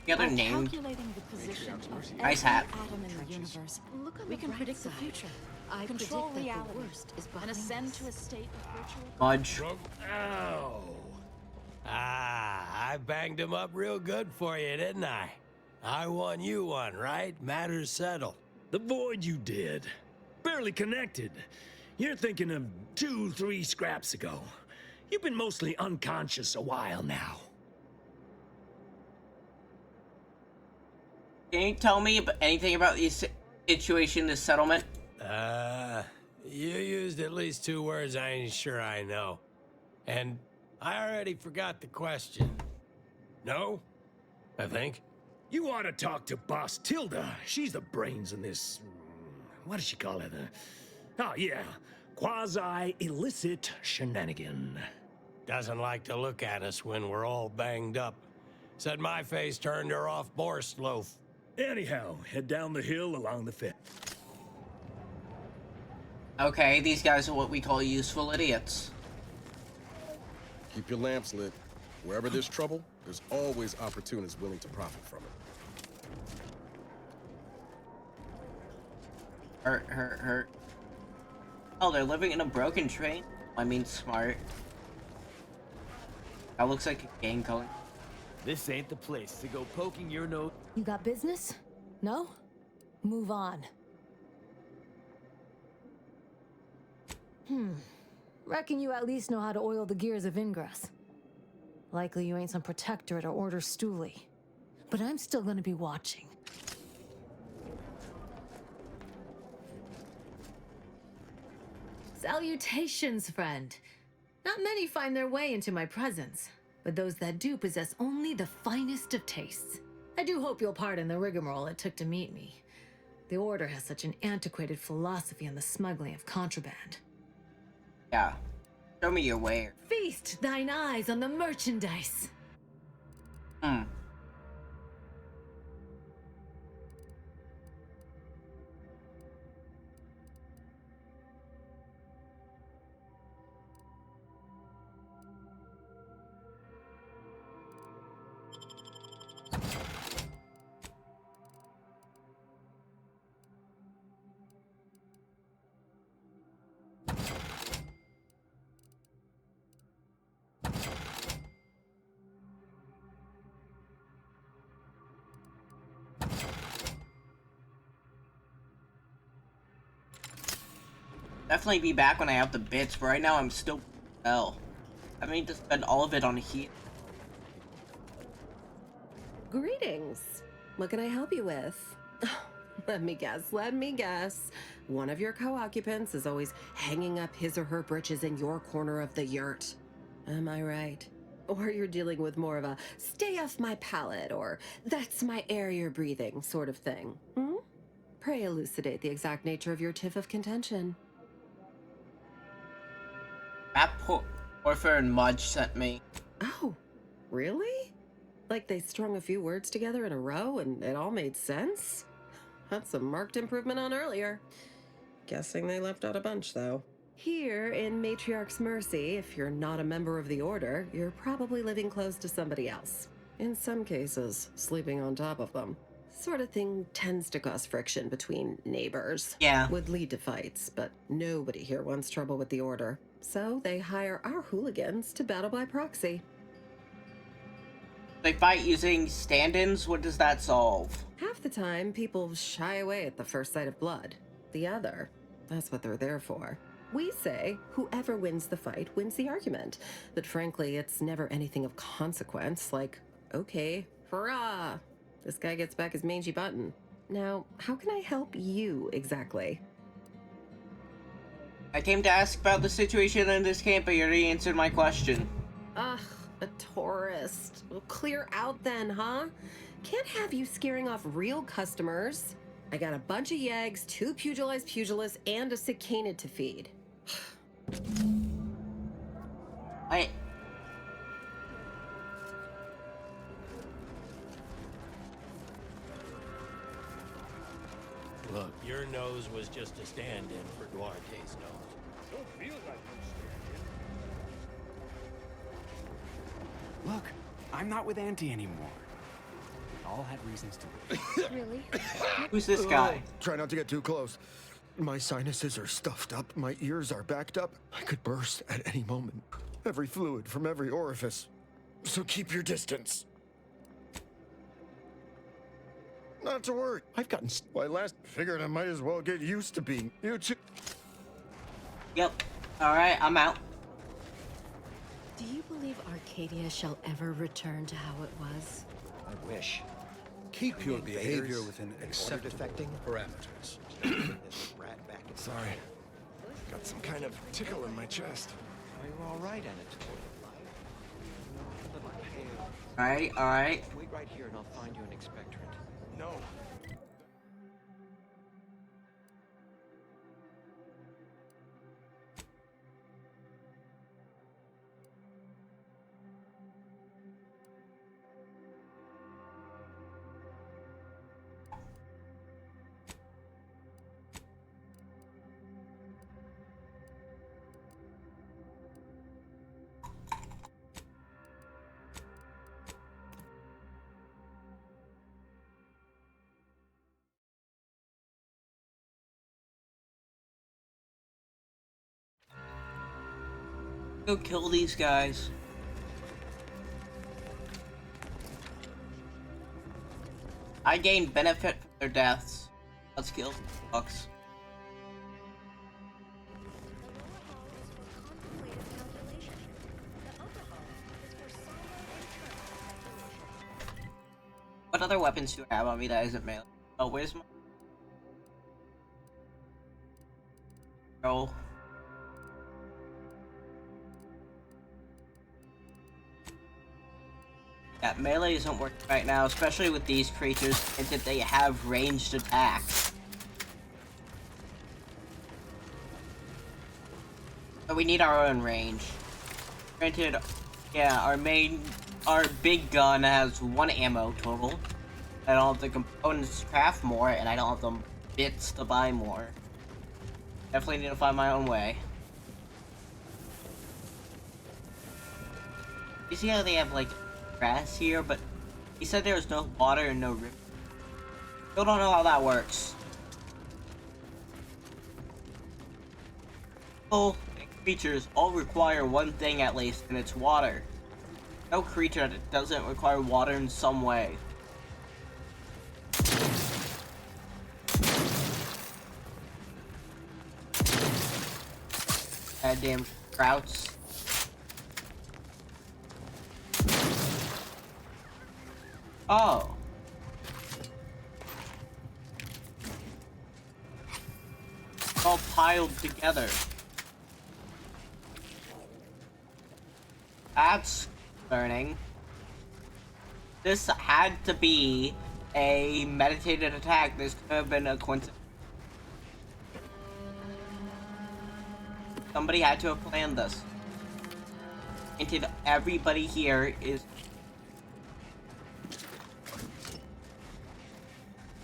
The other name. Calculating the position of Nice every hat. atom in the universe. Look on We the can bright predict side. the future. I Control predict that reality the worst is and behind ascend us. to a state of virtual. Mudge. Ow. I banged him up real good for you, didn't I? I won you one, right? Matters settled. The void you did. Barely connected. You're thinking of 2-3 scraps ago. You've been mostly unconscious a while now. Can you tell me anything about the situation, this settlement? You used at least 2 words I ain't sure I know. And I already forgot the question. No? I think. You ought to talk to Boss Tilda. She's the brains in this... What does she call it? Oh, yeah. Quasi-illicit shenanigan. Doesn't like to look at us when we're all banged up. Said my face turned her off Borscht loaf. Anyhow, head down the hill along the fence. Okay, these guys are what we call useful idiots. Keep your lamps lit. Wherever there's trouble, there's always opportunists willing to profit from it. Hurt. Oh, they're living in a broken train? I mean, smart. That looks like a gang color. This ain't the place to go poking your nose. You got business? No? Move on. Reckon you at least know how to oil the gears of Ingress. Likely you ain't some protectorate or Order stoolie. But I'm still gonna be watching. Salutations, friend. Not many find their way into my presence, but those that do possess only the finest of tastes. I do hope you'll pardon the rigmarole it took to meet me. The Order has such an antiquated philosophy on the smuggling of contraband. Yeah. Show me your where. Feast thine eyes on the merchandise. Definitely be back when I have the bits, but right now I'm still hell. I need to spend all of it on heat. Greetings. What can I help you with? Let me guess. One of your co-occupants is always hanging up his or her britches in your corner of the yurt. Am I right? Or you're dealing with more of a stay off my palate or that's my air you're breathing sort of thing. Pray elucidate the exact nature of your tiff of contention. That Porphyr and Mudge sent me. Oh, really? Like they strung a few words together in a row and it all made sense? That's a marked improvement on earlier. Guessing they left out a bunch, though. Here in Matriarch's Mercy, if you're not a member of the Order, you're probably living close to somebody else. In some cases, sleeping on top of them. Sort of thing tends to cause friction between neighbors. Yeah. Would lead to fights, but nobody here wants trouble with the Order. So they hire our hooligans to battle by proxy. They fight using stand-ins? What does that solve? Half the time, people shy away at the first sight of blood. The other, that's what they're there for. We say whoever wins the fight wins the argument. But frankly, it's never anything of consequence, like, okay, hurrah! This guy gets back his mangy button. Now, how can I help you exactly? I came to ask about the situation in this camp, but you already answered my question. Ugh, a tourist. Well, clear out then, huh? Can't have you scaring off real customers. I got a bunch of yeggs, 2 pugilized pugilists, and a cicanid to feed. Look, your nose was just a stand-in for Duarte's nose. Don't feel like you stand-in. Look, I'm not with Auntie anymore. We all had reasons to leave. Really? Who's this guy? Try not to get too close. My sinuses are stuffed up, my ears are backed up. I could burst at any moment. Every fluid from every orifice. So keep your distance. Not to worry. I've gotten why last figured I might as well get used to being you too. Yep. Alright, I'm out. Do you believe Arcadia shall ever return to how it was? I wish. Keep your behavior Invaders within and acceptable defecting parameters. Sorry. Got some kind of tickle in my chest. Are you all right, Anatolia? Alright, alright. Wait right here and I'll find you an expectorant. No. Go kill these guys. I gain benefit from their deaths. Let's kill fucks. What other weapons do I have on me that isn't melee? Oh, where's my... Oh. Yeah, melee isn't working right now, especially with these creatures, and that they have ranged attacks. So we need our own range. Granted, yeah, our big gun has 1 ammo total. I don't have the components to craft more, and I don't have the bits to buy more. Definitely need to find my own way. You see how they have, like, grass here, but he said there was no water and no river. Still don't know how that works. People and creatures all require one thing at least, and it's water. No creature that doesn't require water in some way. Goddamn sprouts. Oh. All piled together. That's concerning. This had to be a meditated attack. This could have been a coincidence. Somebody had to have planned this. Granted, everybody here is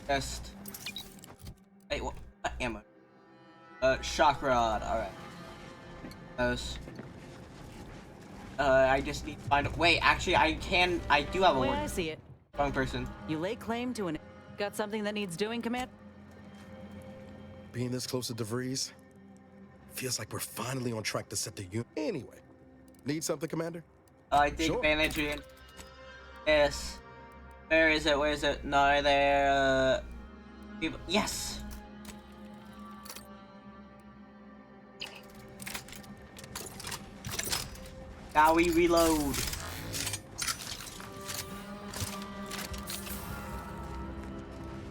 just... Wait, what ammo? Shock rod, alright. Those. I just need to find... Wait, actually, I do have a way I see it. Wrong person. You lay claim to an... Got something that needs doing, Command? Being this close to DeVries, feels like we're finally on track to set the unit. Anyway, need something, Commander? I think Sure. bandaging. Yes. Where is it? Where is it? No, there. People. Yes. Now we reload.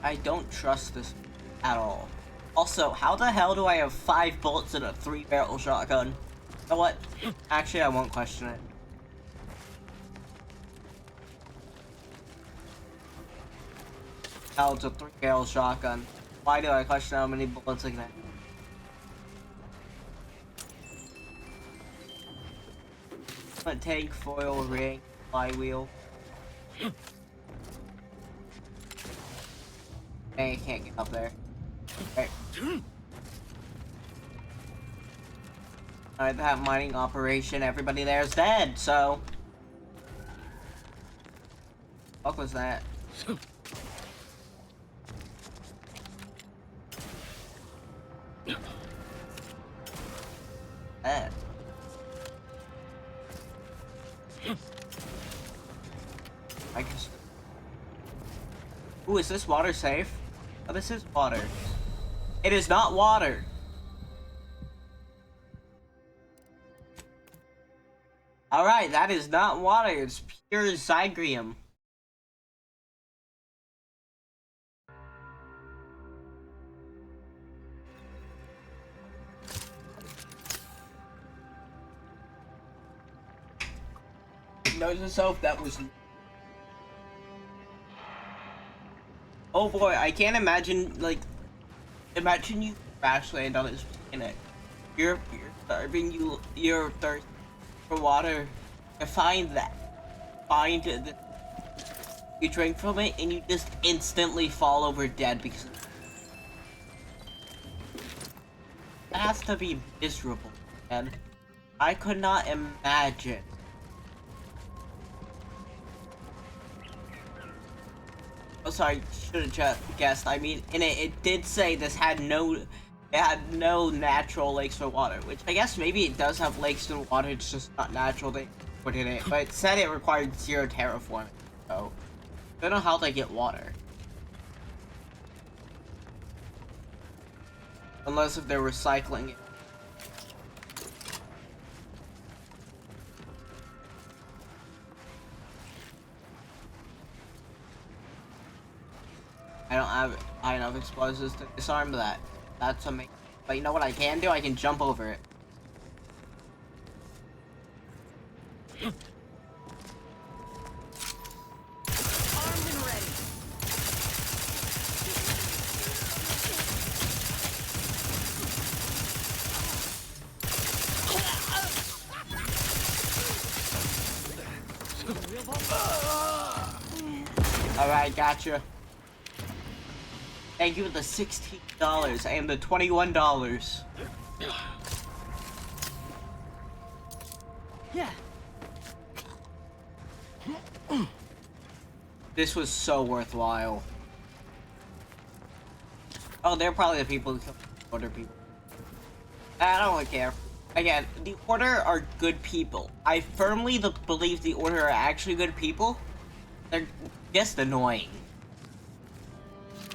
I don't trust this at all. Also, how the hell do I have 5 bullets in a 3-barrel shotgun? You know what? Actually, I won't question it. Hell, it's a 3-barrel shotgun. Why do I question how many bullets I can have? Tank, foil, ring, flywheel. Dang, I can't get up there. Okay. Alright, that mining operation, everybody there is dead, so... What was that? That. I just... Ooh, is this water safe? Oh, this is water. It is not water. Alright, that is not water. It's pure Zygrium. Notice yourself, that was... Oh boy, I can't imagine, like... Imagine you crash land on this planet. You're starving, you're thirsty for water. You find that. Find it. You drink from it, and you just instantly fall over dead because... That has to be miserable, man. I could not imagine. Oh, sorry, should have guessed. I mean, in it did say this had no natural lakes for water, which I guess maybe it does have lakes and water. It's just not natural. They put in it, but it said it required 0 terraforming. So I don't know how they get water. Unless if they're recycling it. I don't have high enough explosives to disarm that. That's amazing. But you know what I can do? I can jump over it. Armed and ready. Alright, gotcha. Thank you for the $16 and the $21. Yeah. This was so worthwhile. Oh, they're probably the people who kill other people. I don't really care. Again, the Order are good people. I firmly believe the Order are actually good people. They're just annoying.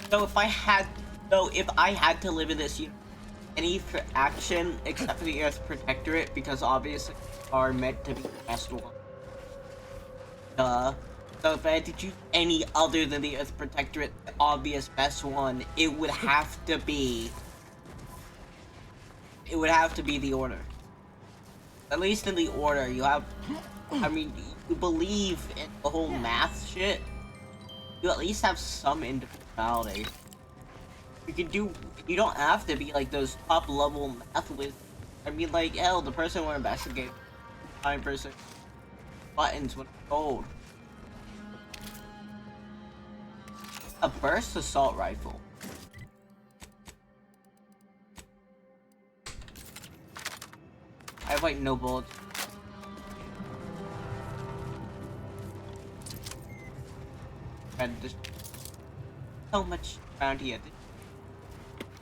So if I had to live in this any action except for the Earth Protectorate, because obviously are meant to be the best one. Duh. So if I had to choose any other than the Earth Protectorate, the obvious best one, it would have to be the Order. At least in the Order, you have, I mean, you believe in the whole math shit. You at least have some individuality. You don't have to be like those top level math with. I mean, like, hell, the person we're investigating, 9% buttons when it's cold. A burst assault rifle. I have like no bullets. And there's so much around here.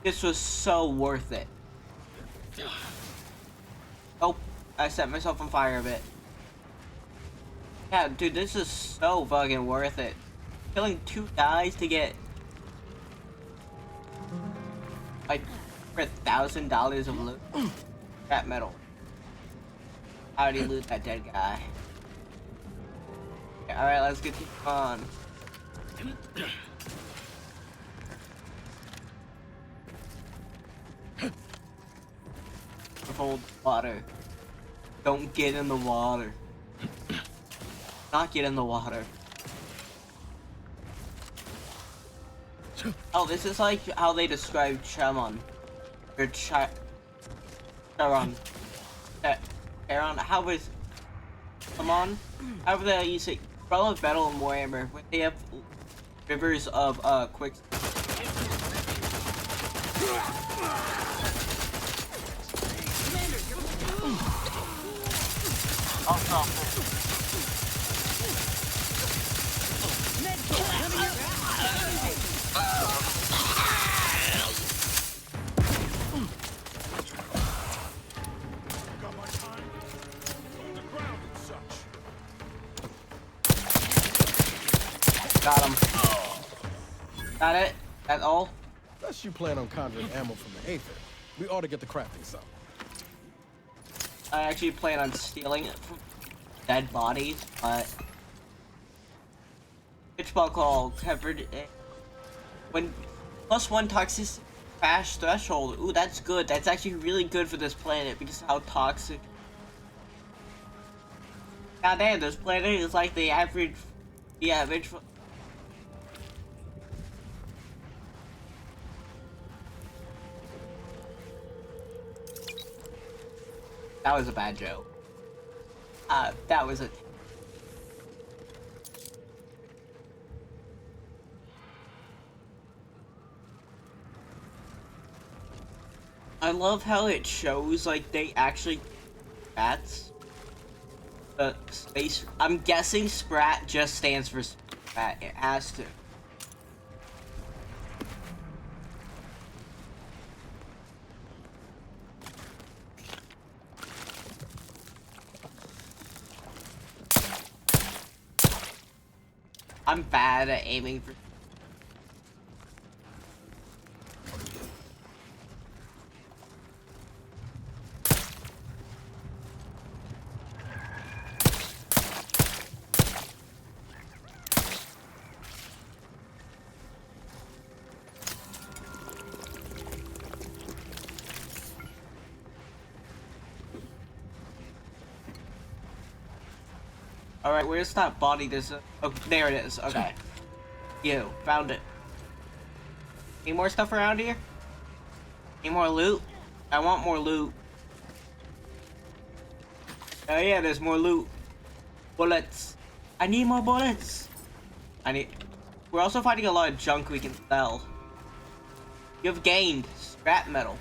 This was so worth it. Oh, I set myself on fire a bit. Yeah, dude, this is so fucking worth it. Killing 2 guys to get like for $1,000 of loot. Scrap metal. How do you loot that dead guy? Okay, alright, let's get on. Hold water. Don't get in the water. Not get in the water. Oh, this is like how they describe Charon. Or Charon. Charon, how is... Come on. However they use it. Realm of Battle and Warhammer, when they have rivers of, quick... Got him. That it? That's all? Unless you plan on conjuring ammo from the Aether, we ought to get the crafting zone. I actually plan on stealing it from dead bodies, but... Pitchball call covered it. When +1 toxic crash threshold. Ooh, that's good. That's actually really good for this planet because of how toxic. God damn, this planet is like the average. That was a bad joke. That was a... I love how it shows, like, they actually... Spats. The space... I'm guessing SPRAT just stands for SPRAT. It has to. I'm bad at aiming for... Alright, where's that body? Oh, there it is. Okay. You, found it. Any more stuff around here? Any more loot? I want more loot. Oh yeah, there's more loot. Bullets. I need more bullets. We're also finding a lot of junk we can sell. You've gained scrap metal.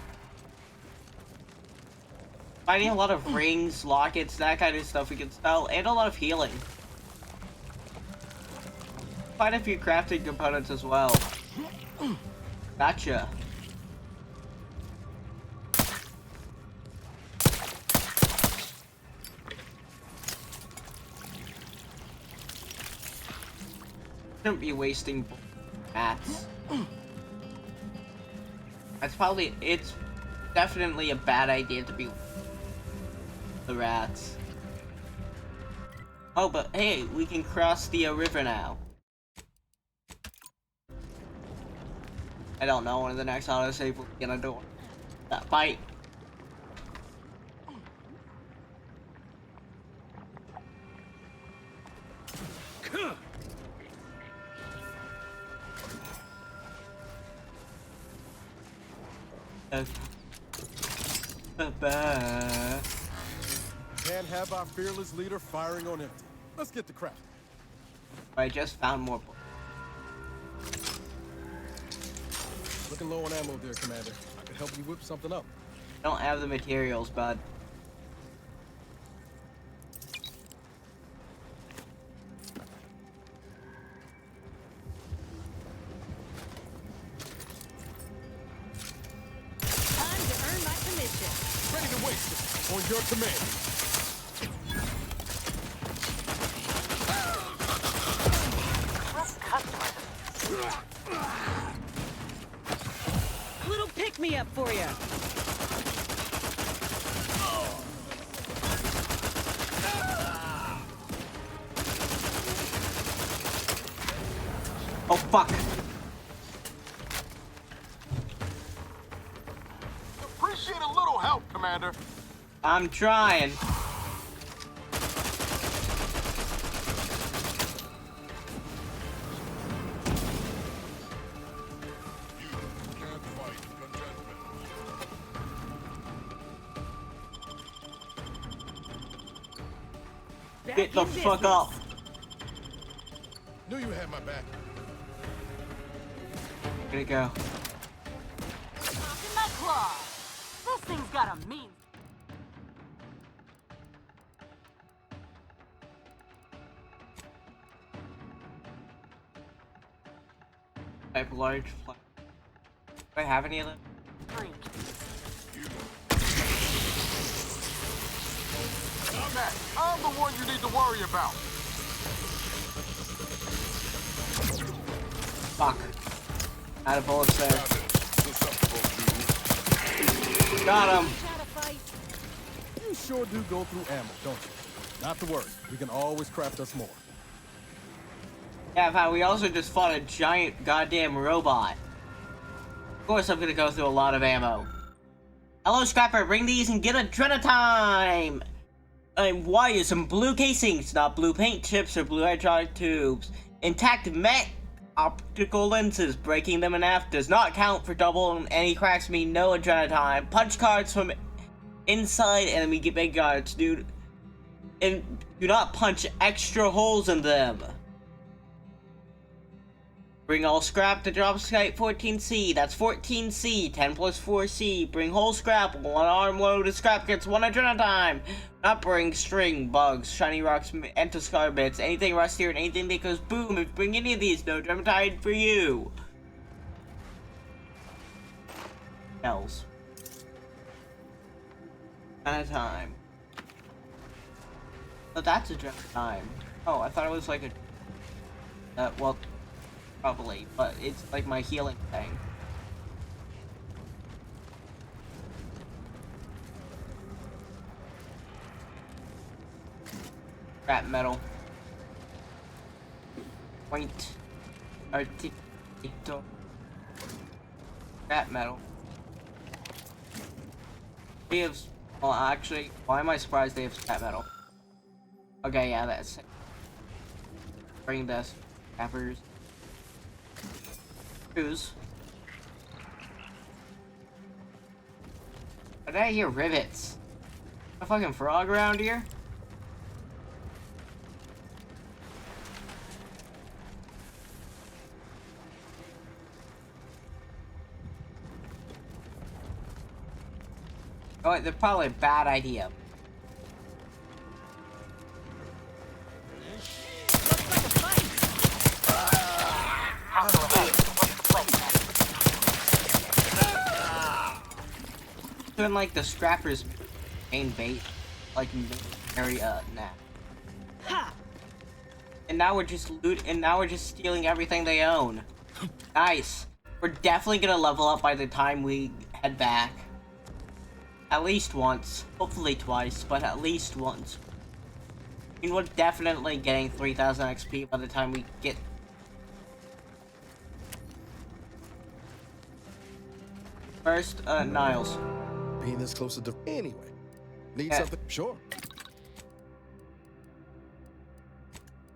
Finding a lot of rings, lockets, that kind of stuff we can sell, and a lot of healing. Find a few crafting components as well. Gotcha. Shouldn't be wasting mats. It's definitely a bad idea to be the rats. Oh, but hey, we can cross the river now. I don't know when the next autosave we're gonna do. That fight. Can't have our fearless leader firing on empty. Let's get to crafting. I just found more. Looking low on ammo there, Commander. I could help you whip something up. I don't have the materials, bud. Time to earn my commission. Ready to waste it. On your command. Little pick-me-up for you. Oh fuck. Appreciate a little help, Commander. I'm trying. Get the fuck up. Knew you had my back. Gonna go. In my claw. This thing's got a mean. Type large flag. Do I have any of them? I'm the one you need to worry about. Fuck. Out of bullets there. Got him. You sure do go through ammo, don't you? Not to worry. We can always craft us more. Yeah, pal, we also just fought a giant goddamn robot. Of course I'm gonna go through a lot of ammo. Hello, Scrapper, bring these and get Adrenatime! Wires, some blue casings, not blue paint chips or blue hydraulic tubes. Intact met optical lenses, breaking them in half does not count for double, and any cracks mean no Adrenatime. Punch cards from inside enemy big guards, dude. And do not punch extra holes in them. Bring all scrap to drop site 14C. That's 14C. 10 plus 4C. Bring whole scrap. One armload of scrap gets 1 Adrenatime. Not bring string, bugs, shiny rocks, entoscar bits, anything rusty or anything that goes boom. If you bring any of these, no Adrenatime for you. Hells. Adrenatime. Oh, that's Adrenatime. Oh, I thought it was like a... well... Probably, but it's like my healing thing. Scrap metal. Point. Articulator. Scrap metal. They have... Well, actually, why am I surprised they have scrap metal? Okay, yeah, that's it. bring the scrappers. Screws. But I hear rivets. A fucking frog around here? Oh, wait, they're probably a bad idea. Doing like the scrappers main bait, like area now. And now we're just stealing everything they own. Nice. We're definitely gonna level up by the time we head back. At least once. Hopefully twice, but at least once. I mean, we're definitely getting 3,000 XP by the time we get... First, Niles. Being this close to anyway. Need Yeah. something? Sure.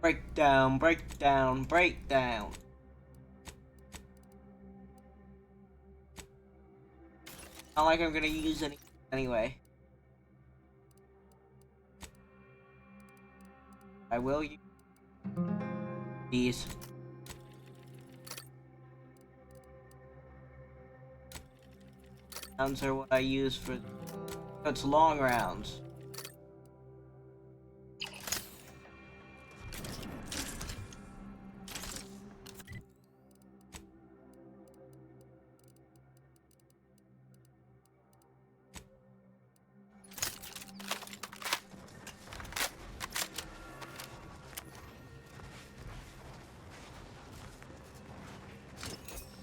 Breakdown, breakdown, breakdown. Not like I'm gonna use any anyway. I will use these. Rounds are what I use for. It's long rounds.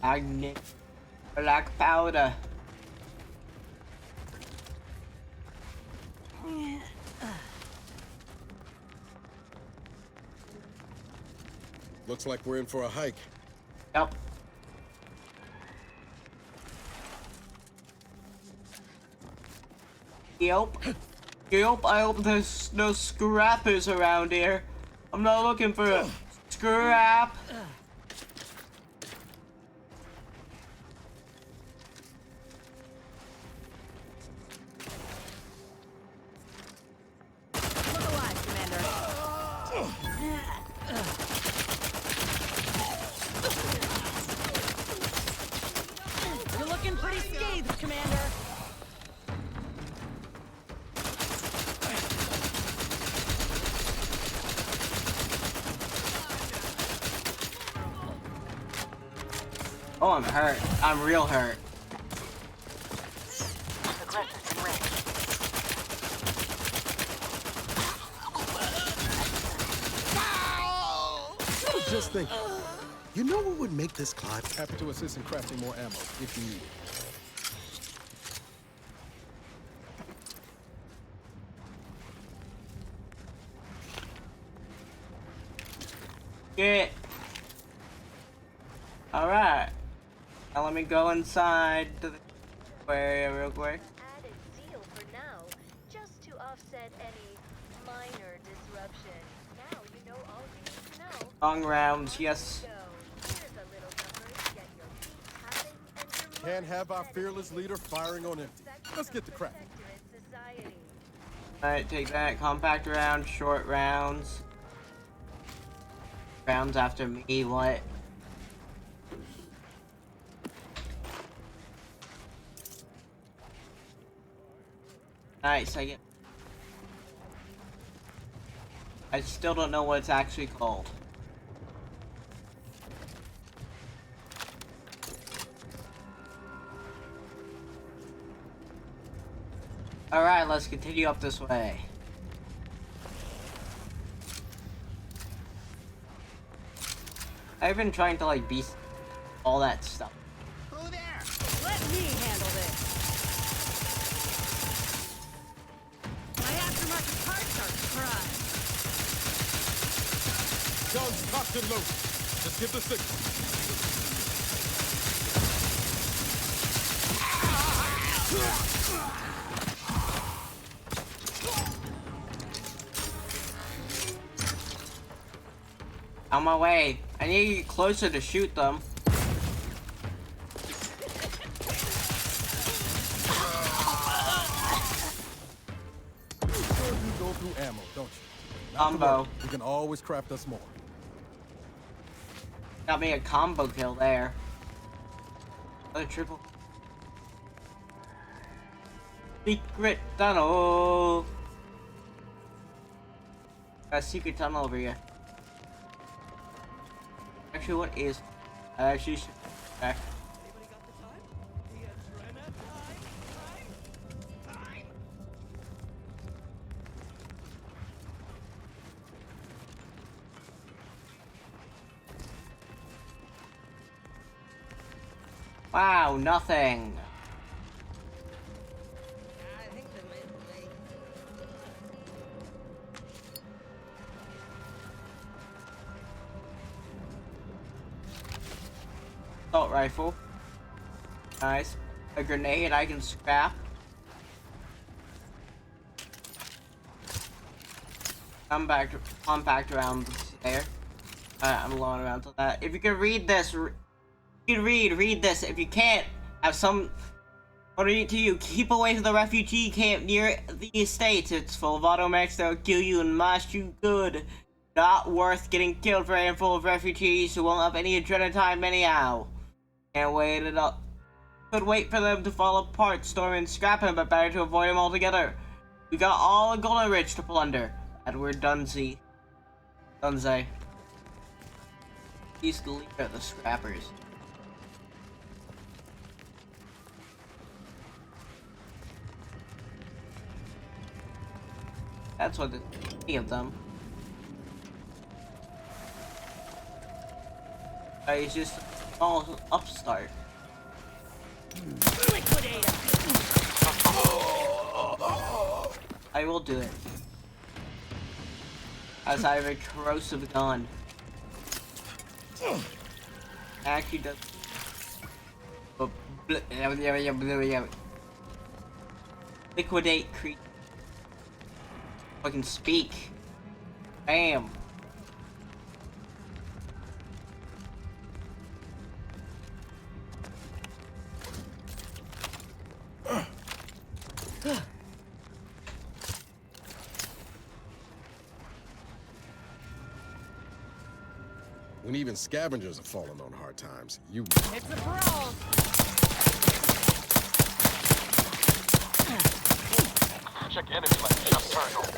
Magnet black powder. Looks like we're in for a hike. Yep. Yep. Yep, I hope there's no scrappers around here. I'm not looking for a scrap. You're looking pretty scathed, Commander. Oh, I'm hurt. I'm real hurt. Just think. You know what would make this climb? Happy to assist in crafting more ammo if you need it. Get. Alright. Now let me go inside to the area real quick. Added seal for now, just to offset any minor disruption. Now you know all you need to know. Long rounds, yes. Can't have our fearless leader firing on empty. Let's get to crap. Alright, take that. Compact round, short rounds. Rounds after me, what? Nice, I still don't know what it's actually called. Alright, let's continue up this way. I've been trying to like beat all that stuff. Who there? Let me handle this. My aftermarket parts are crushed. Guns cocked and loaded. Just give the signal. On my way. I need to get closer to shoot them. Sure you go through ammo, don't you? Combo. We can always craft us more. Got me a combo kill there. Another triple. Secret tunnel. A secret tunnel over here. Actually, what is? I actually should back. Wow, nothing. Assault rifle. Nice. A grenade I can scrap. Compact round there. I'm going around to that. If you can read this, you can read this. If you can't, have some order to you. Keep away from the refugee camp near the estates. It's full of automechs that'll kill you and mash you good. Not worth getting killed for a handful of refugees who won't have any adrenaline time anyhow. Can't wait it up. Could wait for them to fall apart, storm and scrap him, but better to avoid him altogether. We got all of Golden Ridge to plunder. Edward Dunze. He's the leader of the scrappers. That's what the three of them. He's just a small upstart. I will do it. As I have a corrosive gun. Actually does. Liquidate creep. I can speak. Bam. When even scavengers are falling on hard times, you... It's a brawl! Check enemy left, just turned over.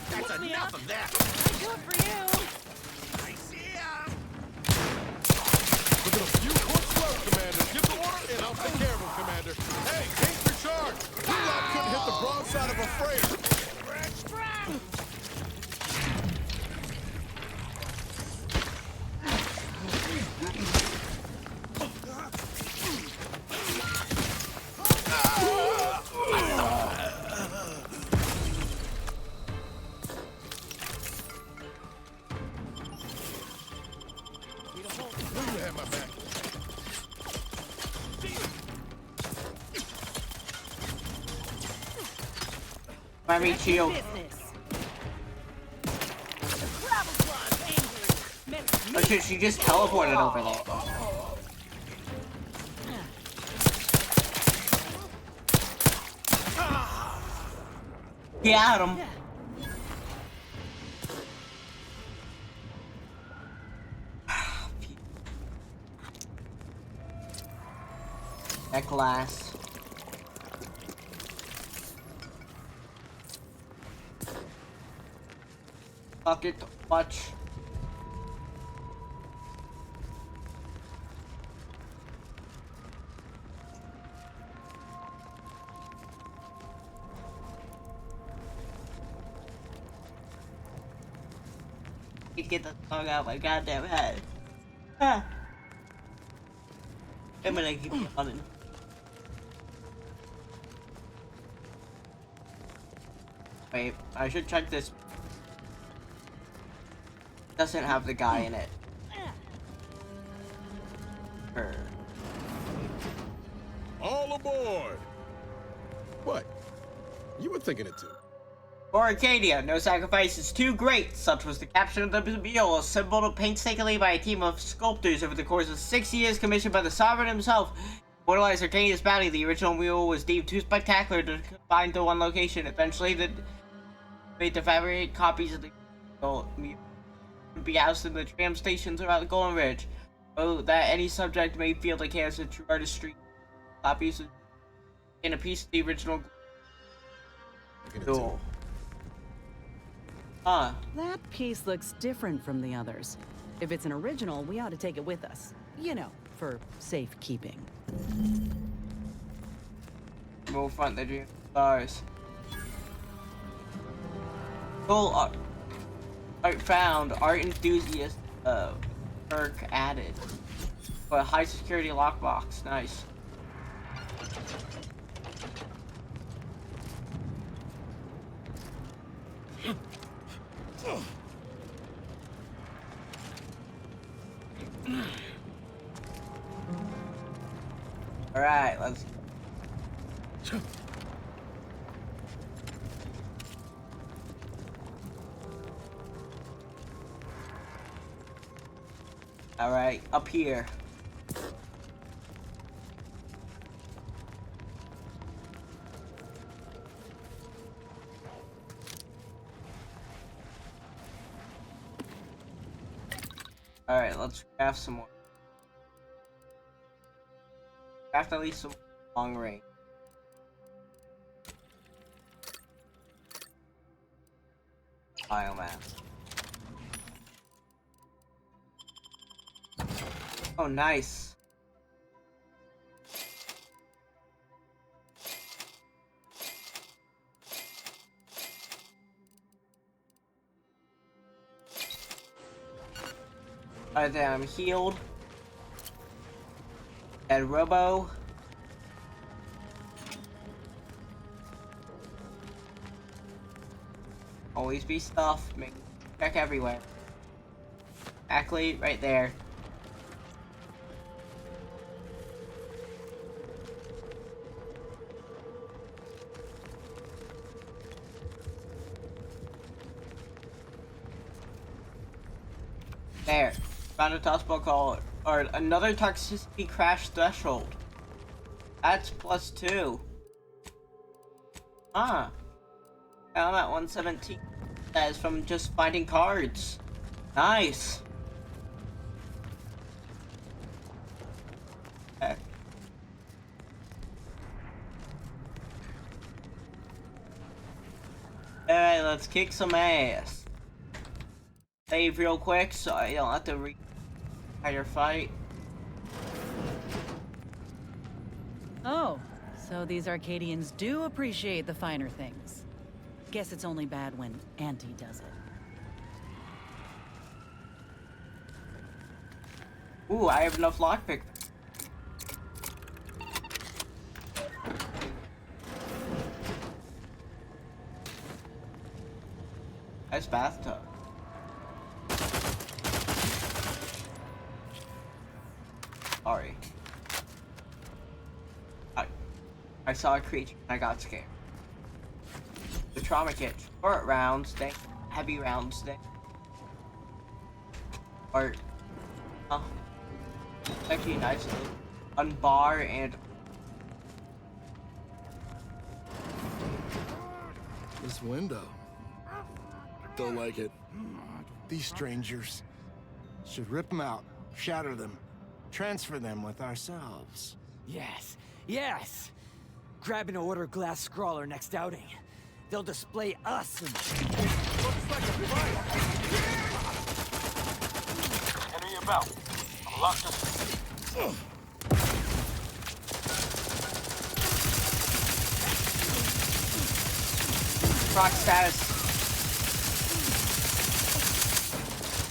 That's enough of that! I do it for you! I see him! Look at a few corpses left, Commander. Give the order and I'll take care of him, Commander. Hey, take your charge! T-Lock couldn't hit the broadside of a freighter. Let me shield. Oh shit, she just teleported over there. Got him. That glass. Fuck it, watch. Get the song out of my goddamn head. Ah. I'm gonna keep running. Wait, I should check this. Doesn't have the guy in it. All aboard! What? You were thinking it too. For Arcadia, no sacrifice is too great. Such was the caption of the mule, assembled painstakingly by a team of sculptors over the course of 6 years, commissioned by the sovereign himself. Immortalize Arcadia's bounty, the original mule was deemed too spectacular to confine to one location. Eventually, they made to fabricate copies of the mule to be housed in the tram stations around the Golden Ridge, so that any subject may feel the chaos of true artistry. Copies in a piece of the original mule. Huh. That piece looks different from the others. If it's an original, we ought to take it with us. You know, for safekeeping. Move front the dream stars. Cool art found. Art enthusiast perk added. But high security lockbox. Nice. All right, let's. All right, up here. All right, let's craft some more. Craft at least some long range. Biomass. Oh, nice. Alright, then I'm healed. And Robo. Always be stuffed. Check everywhere. Exactly right there. There. Found a taskbar called, or another toxicity crash threshold. That's +2. Huh. Now I'm at 117. That is from just finding cards. Nice. Okay. Alright, let's kick some ass. Save real quick so I don't have to entire fight. Oh, so these Arcadians do appreciate the finer things. Guess it's only bad when Auntie does it. Ooh, I have enough lockpick. Nice bathtub. Sorry. I saw a creature and I got scared. The trauma kit. Short rounds, then heavy rounds, then. Or. Actually nice. Unbar and. This window. Don't like it. These strangers. Should rip them out, shatter them, transfer them with ourselves. Yes, yes! Grab an order glass scrawler next outing. They'll display us and... Looks like a fight! Enemy about. I'm locked up. Proc status.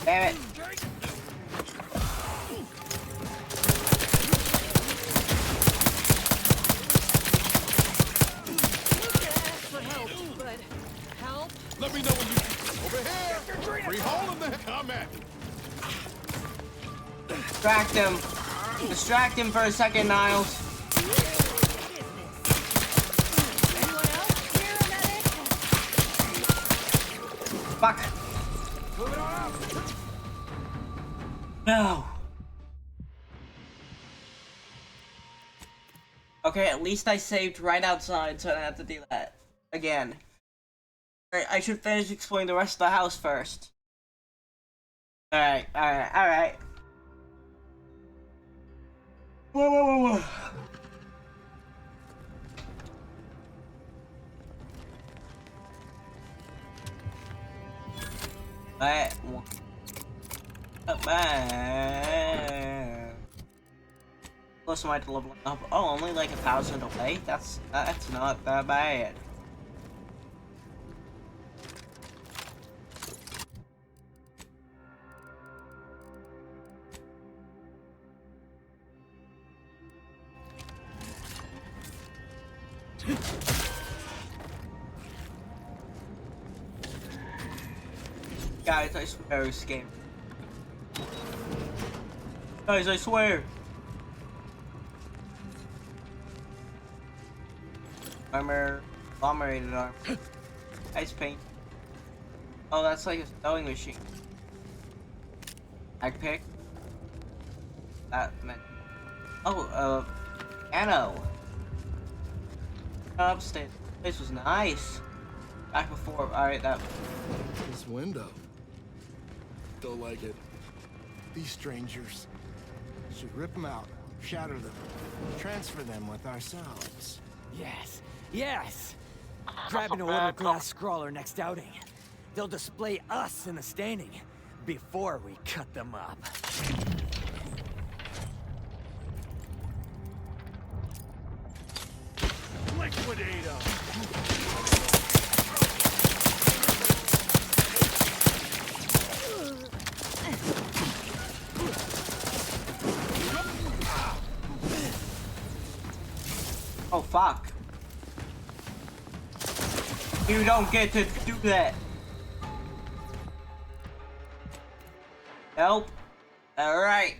Damn it. Let me know when you... Over here! Free hole in the... I'm at. Distract him. Distract him for a second, Niles. Fuck. No. Okay, at least I saved right outside, so I don't have to do that again. Alright, I should finish exploring the rest of the house first. Alright. Whoa. Alright. Close am I to leveling up? Oh, only like 1,000 away? That's not that bad. Guys, I swear this game. Guys, I swear. Armor, agglomerated armor. Ice paint. Oh, that's like a sewing machine. Ag pick. That meant. Oh, piano. Upstairs. This was nice. Back before. Alright, that. This window. Don't like it. These strangers. Should rip them out, shatter them, transfer them with ourselves. Yes! Grab an order glass scrawler next outing. They'll display us in the standing before we cut them up. Liquidate them! Oh fuck. You don't get to do that. Nope. Alright.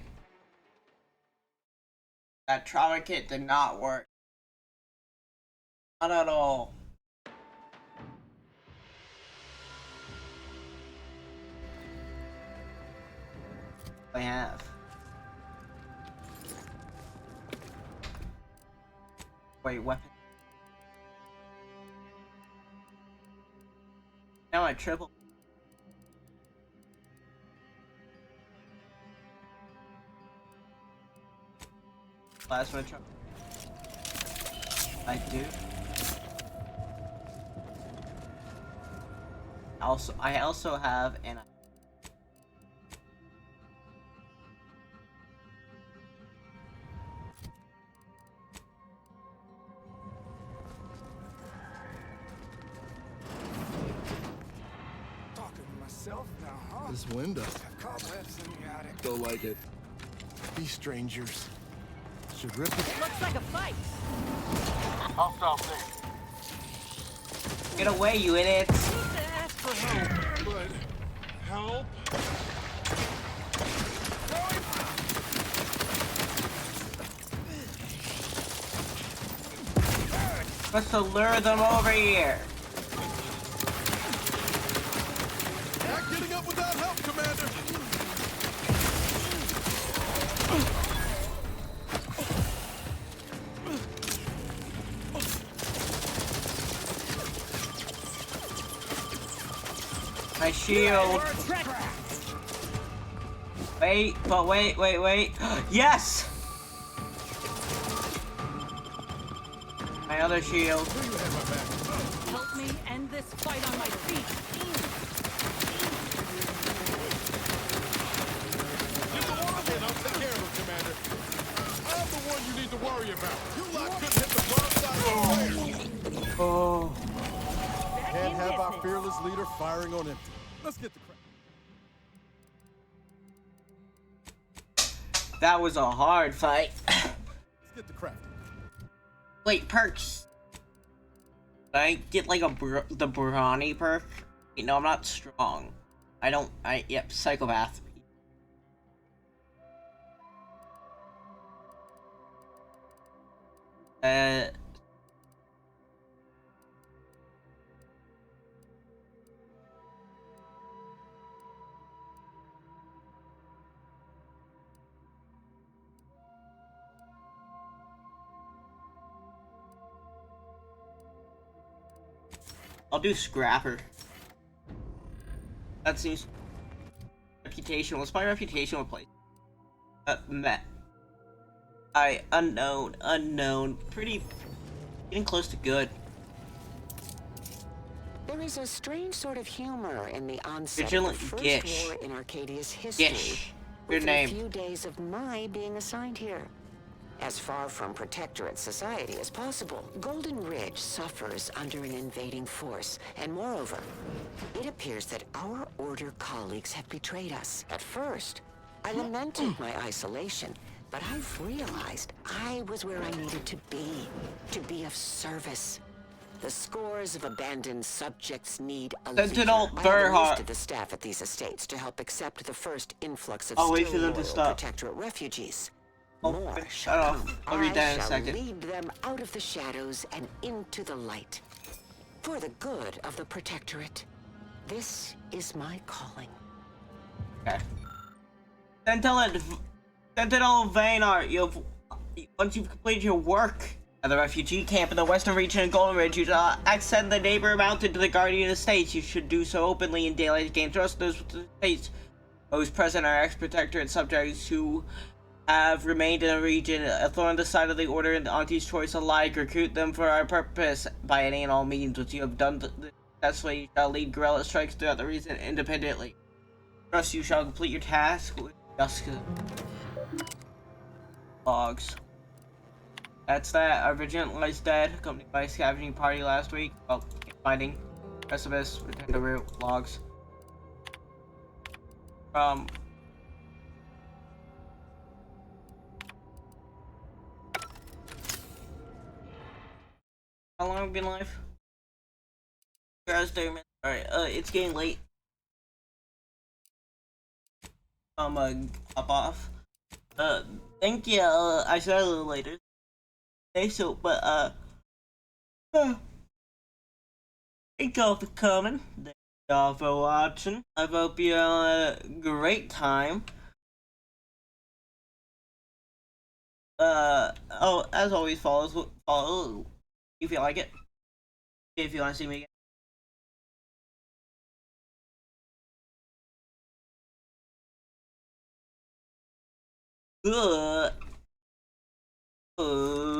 That trauma kit did not work. Not at all. I have. Wait, weapon. Now I triple. Plasma truck. I do. I also have an. This window. Don't like it. These strangers should rip it. Looks like a fight. Hostile thing. Get away, you idiots! Ask for help. But help? Let's lure them over here. Not getting up without help, Commander. My shield. Wait, but wait. Yes! My other shield. Help me end this fight on my feet. Get the water in, I'll take care of him, Commander. I'm the one you need to worry about. You lot couldn't hit the broadside of the fire. Oh. Can't have our fearless leader firing on empty. Let's get the crap. That was a hard fight. Let's get the crafting. Wait, perks. Did I get like the brawny perk? Wait, no, I'm not strong. Yep, psychopath. I'll do Scrapper. That seems... Reputation. What's my reputation with place? Met. Unknown. Pretty... Getting close to good. There is a strange sort of humor in the onset Vigilant of the first Gish. war in Arcadia's history. Gish. within Good name. a few days of my being assigned here. As far from Protectorate society as possible, Golden Ridge suffers under an invading force, and moreover, it appears that our Order colleagues have betrayed us. At first, I lamented my isolation, but I've realized I was where I needed to be of service. The scores of abandoned subjects need a Sentinel leader. I Berhart. enlisted the staff at these estates to help accept the first influx of I'll wait for still them to loyal stop. Protectorate refugees. Oh, More shut shall off. come. I'll read that in a I shall second. lead them out of the shadows and into the light. For the good of the Protectorate. This is my calling. Okay. Sentinel Vaynard, once you've completed your work at the refugee camp in the western region of Golden Ridge, you shall ascend the neighbor mountain to the Guardian Estates. You should do so openly in daylight to gain trust of the estates. Those present are ex-Protectorate subjects who have remained in the region, a thorn in the side of the Order and Auntie's choice alike. Recruit them for our purpose by any and all means. Once you have done successfully, you shall lead guerrilla strikes throughout the region independently. Trust you shall complete your task with Duska. Logs. That's that. Our Vigilant lies dead, accompanied by a scavenging party last week. Well, finding. Precipice, return to route, logs. How long have we been live? Alright, it's getting late. Hop off. Thank you, I said a little later. Okay, so, but, thank y'all for coming. Thank y'all for watching. I hope you had a great time. As always, follow if you like it. If you want to see me again. Good.